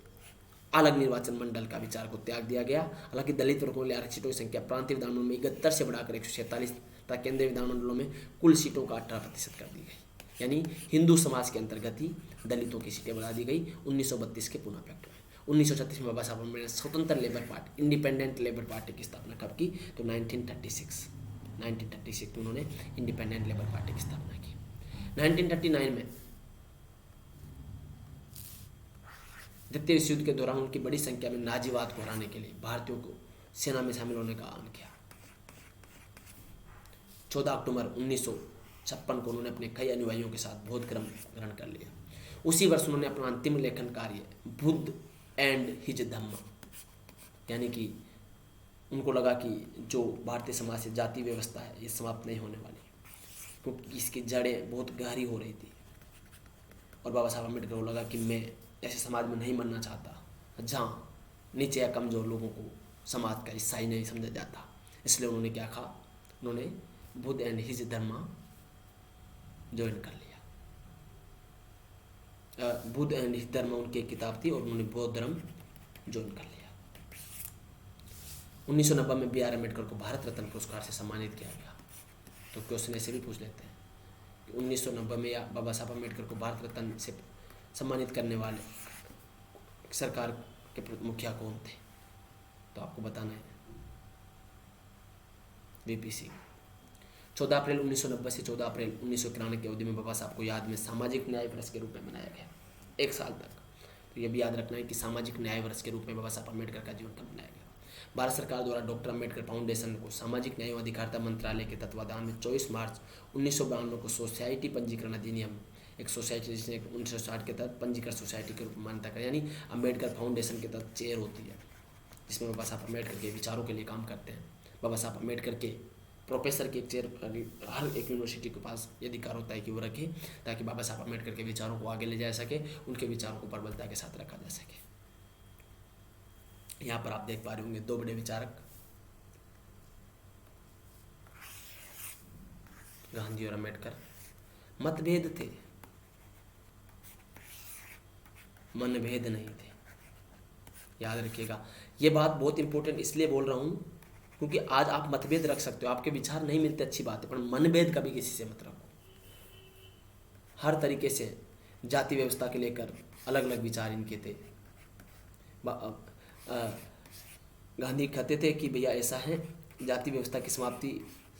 Speaker 1: अलग निर्वाचन मंडल का विचार को त्याग दिया गया। हालांकि दलित वर्गों के लिए आरक्षितों की संख्या प्रांतीय विधानमंडल में 71 से बढ़ाकर 147 तथा केंद्रीय विधानमंडलों में कुल सीटों का 18% कर दी गई, यानी हिंदू समाज के अंतर्गत ही दलितों की सीटें बढ़ा दी गई 1932 के पुनः पैक्ट में। 1936 में बाबा साहब अम्बेडकर ने स्वतंत्र labour party, independent labour party की स्थापना कब की? तो 1936 में उन्होंने इंडिपेंडेंट लेबर पार्टी की स्थापना की। 1939 में द्वितीय विश्व युद्ध के दौरान उनकी बड़ी संख्या में नाजीवाद को हराने के लिए भारतीयों को सेना में शामिल होने का आह्वान किया। 14 अक्टूबर 1956 को उन्होंने अपने कई अनुयायियों के साथ बौद्ध धर्म ग्रहण कर लिया। उसी वर्ष उन्होंने अपना अंतिम लेखन कार्य बुद्ध एंड हिज धम्म, यानी कि उनको लगा कि जो भारतीय समाज से जाति व्यवस्था है ये समाप्त नहीं होने वाली, क्योंकि इसकी जड़ें बहुत गहरी हो रही थी। और बाबा साहब अम्बेडकर को लगा कि मैं ऐसे समाज में नहीं बनना चाहता जहाँ नीचे या कमज़ोर लोगों को समाज का हिस्सा ही नहीं समझा जाता। इसलिए उन्होंने क्या कहा? उन्होंने बुद्ध एंड हिज धर्म ज्वाइन कर लिया। बुद्ध एंड हिज धर्म उनकी एक किताब थी और उन्होंने बौद्ध धर्म ज्वाइन कर लिया। 1990 में बी आर अम्बेडकर को भारत रत्न पुरस्कार से सम्मानित किया गया। तो क्वेश्चन ऐसे भी पूछ लेते हैं कि 1990 में या बाबा साहब अम्बेडकर को भारत रत्न से सम्मानित करने वाले सरकार के मुखिया कौन थे? तो आपको बताना है वीपी सिंह। 14 अप्रैल 1990 से 14 अप्रैल 1991 की अवधि में बाबा साहब को याद में सामाजिक न्याय वर्ष के रूप में मनाया गया, एक साल तक। तो ये भी याद रखना है कि सामाजिक न्याय वर्ष के रूप में बाबा साहब अम्बेडकर का जीवन कब मनाया गया। भारत सरकार द्वारा डॉक्टर अम्बेडकर फाउंडेशन को सामाजिक न्याय एवं अधिकारिता मंत्रालय के तत्वाधान में 24 मार्च 1992 को सोसाइटी पंजीकरण अधिनियम, एक सोसाइटी जिसने 1960 के तहत पंजीकृत सोसाइटी के रूप में मान्यता कर, यानी अम्बेडकर फाउंडेशन के तहत चेयर होती है जिसमें बाबा साहब अम्बेडकर के विचारों के लिए काम करते हैं। बाबा साहब अम्बेडकर के प्रोफेसर की एक चेयर हर एक यूनिवर्सिटी के पास ये अधिकार होता है कि वो रखे, ताकि बाबा साहब अम्बेडकर के विचारों को आगे ले जा सके, उनके विचारों को प्रबलता के साथ रखा जा सके। यहाँ पर आप देख पा रहे होंगे दो बड़े विचारक गांधी और अम्बेडकर। मतभेद थे, मनभेद नहीं थे। याद रखिएगा, ये बात बहुत इंपॉर्टेंट इसलिए बोल रहा हूँ क्योंकि आज आप मतभेद रख सकते हो, आपके विचार नहीं मिलते अच्छी बात है, पर मनभेद कभी किसी से मत रखो। हर तरीके से जाति व्यवस्था के लेकर अलग अलग विचार इनके थे। गांधी कहते थे कि भैया ऐसा है, जाति व्यवस्था की समाप्ति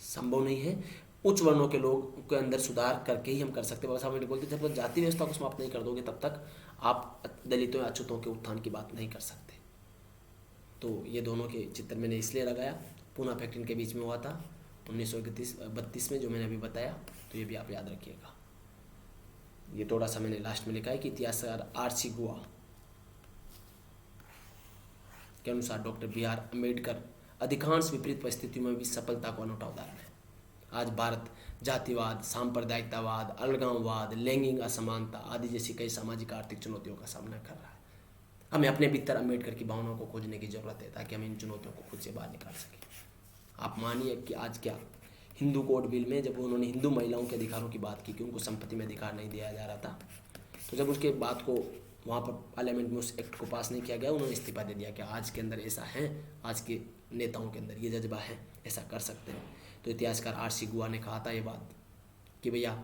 Speaker 1: संभव नहीं है, उच्च वर्णों के लोग के अंदर सुधार करके ही हम कर सकते हैं। बाबा साहब बोलते जब तक जाति व्यवस्था को समाप्त नहीं कर दोगे तब तक आप दलितों या अछूतों के उत्थान की बात नहीं कर सकते। तो ये दोनों के चित्र मैंने इसलिए लगाया, पूना फैक्ट इनके बीच में हुआ था 1932 में, जो मैंने अभी बताया। तो ये भी आप याद रखिएगा। ये थोड़ा सा मैंने लास्ट में लिखा है कि इतिहासकार आर.सी. गुहा के अनुसार डॉक्टर बी आर अम्बेडकर अधिकांश विपरीत परिस्थितियों में भी सफलता को अनूठा उदाहरण है। आज भारत जातिवाद, सांप्रदायिकतावाद, अलगाववाद, लैंगिक असमानता आदि जैसी कई सामाजिक आर्थिक चुनौतियों का सामना कर रहा है। हमें अपने भीतर अम्बेडकर की भावनाओं को खोजने की जरूरत है ताकि हम इन चुनौतियों को खुद से बाहर निकाल सकें। आप मानिए कि आज क्या हिंदू कोड बिल में जब उन्होंने हिंदू महिलाओं के अधिकारों की बात की कि उनको संपत्ति में अधिकार नहीं दिया जा रहा था, तो जब उसके बात को वहाँ पर पार्लियामेंट में उस एक्ट को पास नहीं किया गया, उन्होंने इस्तीफा दे दिया कि आज के अंदर ऐसा है, आज के नेताओं के अंदर ये जज्बा है, ऐसा कर सकते हैं। तो इतिहासकार आर.सी. गुहा ने कहा था ये बात कि भैया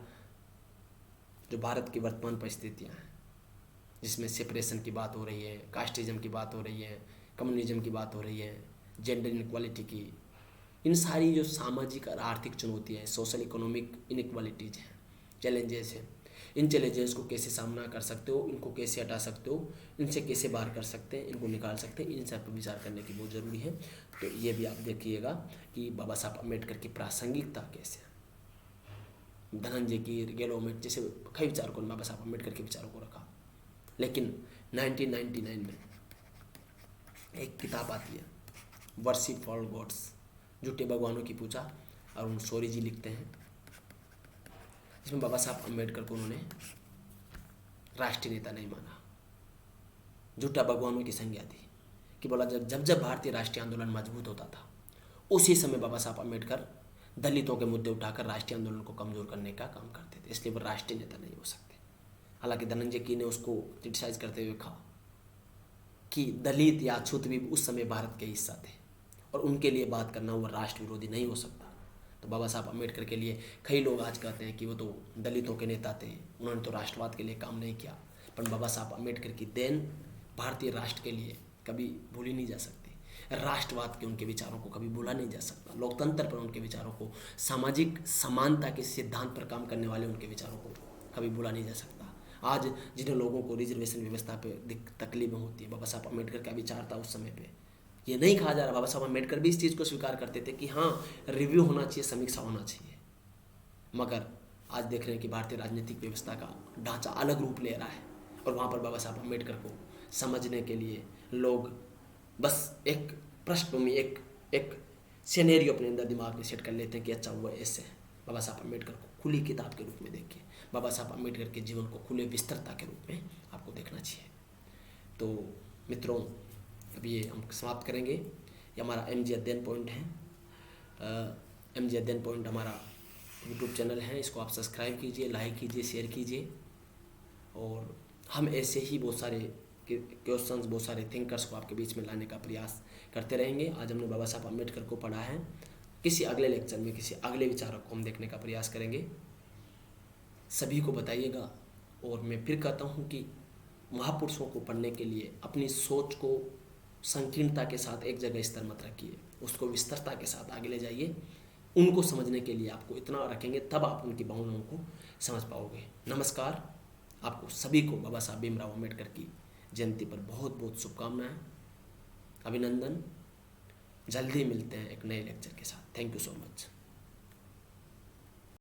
Speaker 1: जो भारत की वर्तमान परिस्थितियाँ हैं जिसमें सेपरेशन की बात हो रही है, कास्टिज्म की बात हो रही है, कम्युनिज्म की बात हो रही है, जेंडर इनक्वालिटी की, इन सारी जो सामाजिक और आर्थिक चुनौतियाँ हैं, सोशल इकोनॉमिक इनक्वालिटीज हैं, चैलेंजेस हैं, इन चैलेंजेस को कैसे सामना कर सकते हो, इनको कैसे हटा सकते हो, इनसे कैसे बाहर कर सकते हैं, इनको निकाल सकते हैं, इन सब पर विचार करने की बहुत ज़रूरी है। तो ये भी आप देखिएगा कि बाबा साहब अम्बेडकर की प्रासंगिकता कैसे है। धनंजय कीर, गैलोमेट जैसे कई विचारकों ने बाबा साहब अम्बेडकर के विचारों को रखा। लेकिन 1999 में एक किताब आती है वर्शिप फॉर गॉड्स, झूठे भगवानों की पूजा, अरुण शौरी जी लिखते हैं, जिसमें बाबा साहब अम्बेडकर को उन्होंने राष्ट्रीय नेता नहीं माना, झूठा भगवानों की संज्ञा दी कि बोला जब भारतीय राष्ट्रीय आंदोलन मजबूत होता था उसी समय बाबा साहब अम्बेडकर दलितों के मुद्दे उठाकर राष्ट्रीय आंदोलन को कमज़ोर करने का काम करते थे, इसलिए वो राष्ट्रीय नेता नहीं हो सकते। हालांकि धनंजय कीर ने उसको क्रिटिसाइज करते हुए कहा कि दलित या अछूत भी उस समय भारत के हिस्सा थे और उनके लिए बात करना वो राष्ट्र विरोधी नहीं हो सकता। तो बाबा साहब अम्बेडकर के लिए कई लोग आज कहते हैं कि वो तो दलितों के नेता थे, उन्होंने तो राष्ट्रवाद के लिए काम नहीं किया, पर बाबा साहब अम्बेडकर की देन भारतीय राष्ट्र के लिए कभी भूली नहीं जा सकती। राष्ट्रवाद के उनके विचारों को कभी भूला नहीं जा सकता। लोकतंत्र पर उनके विचारों को, सामाजिक समानता के सिद्धांत पर काम करने वाले उनके विचारों को कभी भूला नहीं जा सकता। आज जिन लोगों को रिजर्वेशन व्यवस्था पे तकलीफें होती है, बाबा साहब अम्बेडकर का विचार था उस समय पे। ये नहीं कहा जा रहा, बाबा साहब अम्बेडकर भी इस चीज़ को स्वीकार करते थे कि हाँ, रिव्यू होना चाहिए, समीक्षा होना चाहिए। मगर आज देख रहे हैं कि भारतीय राजनीतिक व्यवस्था का ढांचा अलग रूप ले रहा है, और वहाँ पर बाबा साहब अम्बेडकर को समझने के लिए लोग बस एक पृष्ठभूमि, एक सिनेरियो अपने अंदर दिमाग में सेट कर लेते हैं कि अच्छा हुआ ऐसे है। बाबा साहब अम्बेडकर को खुली किताब के रूप में देखिए, बाबा साहब अम्बेडकर के जीवन को खुले विस्तृतता के रूप में आपको देखना चाहिए। तो मित्रों, अब ये हम समाप्त करेंगे। ये हमारा MG अध्ययन पॉइंट है। MG अध्ययन पॉइंट हमारा यूट्यूब चैनल है, इसको आप सब्सक्राइब कीजिए, लाइक कीजिए, शेयर कीजिए, और हम ऐसे ही बहुत सारे क्वेश्चंस, बहुत सारे थिंकर्स को आपके बीच में लाने का प्रयास करते रहेंगे। आज हमने बाबा साहब अम्बेडकर को पढ़ा है, किसी अगले लेक्चर में किसी अगले विचारक को हम देखने का प्रयास करेंगे। सभी को बताइएगा, और मैं फिर कहता हूँ कि महापुरुषों को पढ़ने के लिए अपनी सोच को संकीर्णता के साथ एक जगह स्तर मत रखिए, उसको विस्तृतता के साथ आगे ले जाइए। उनको समझने के लिए आपको इतना रखेंगे, तब आप उनकी भावनाओं को समझ पाओगे। नमस्कार। आपको सभी को बाबा साहब भीमराव अम्बेडकर की जयंती पर बहुत बहुत शुभकामनाएं, अभिनंदन। जल्दी मिलते हैं एक नए लेक्चर के साथ। Thank you so much.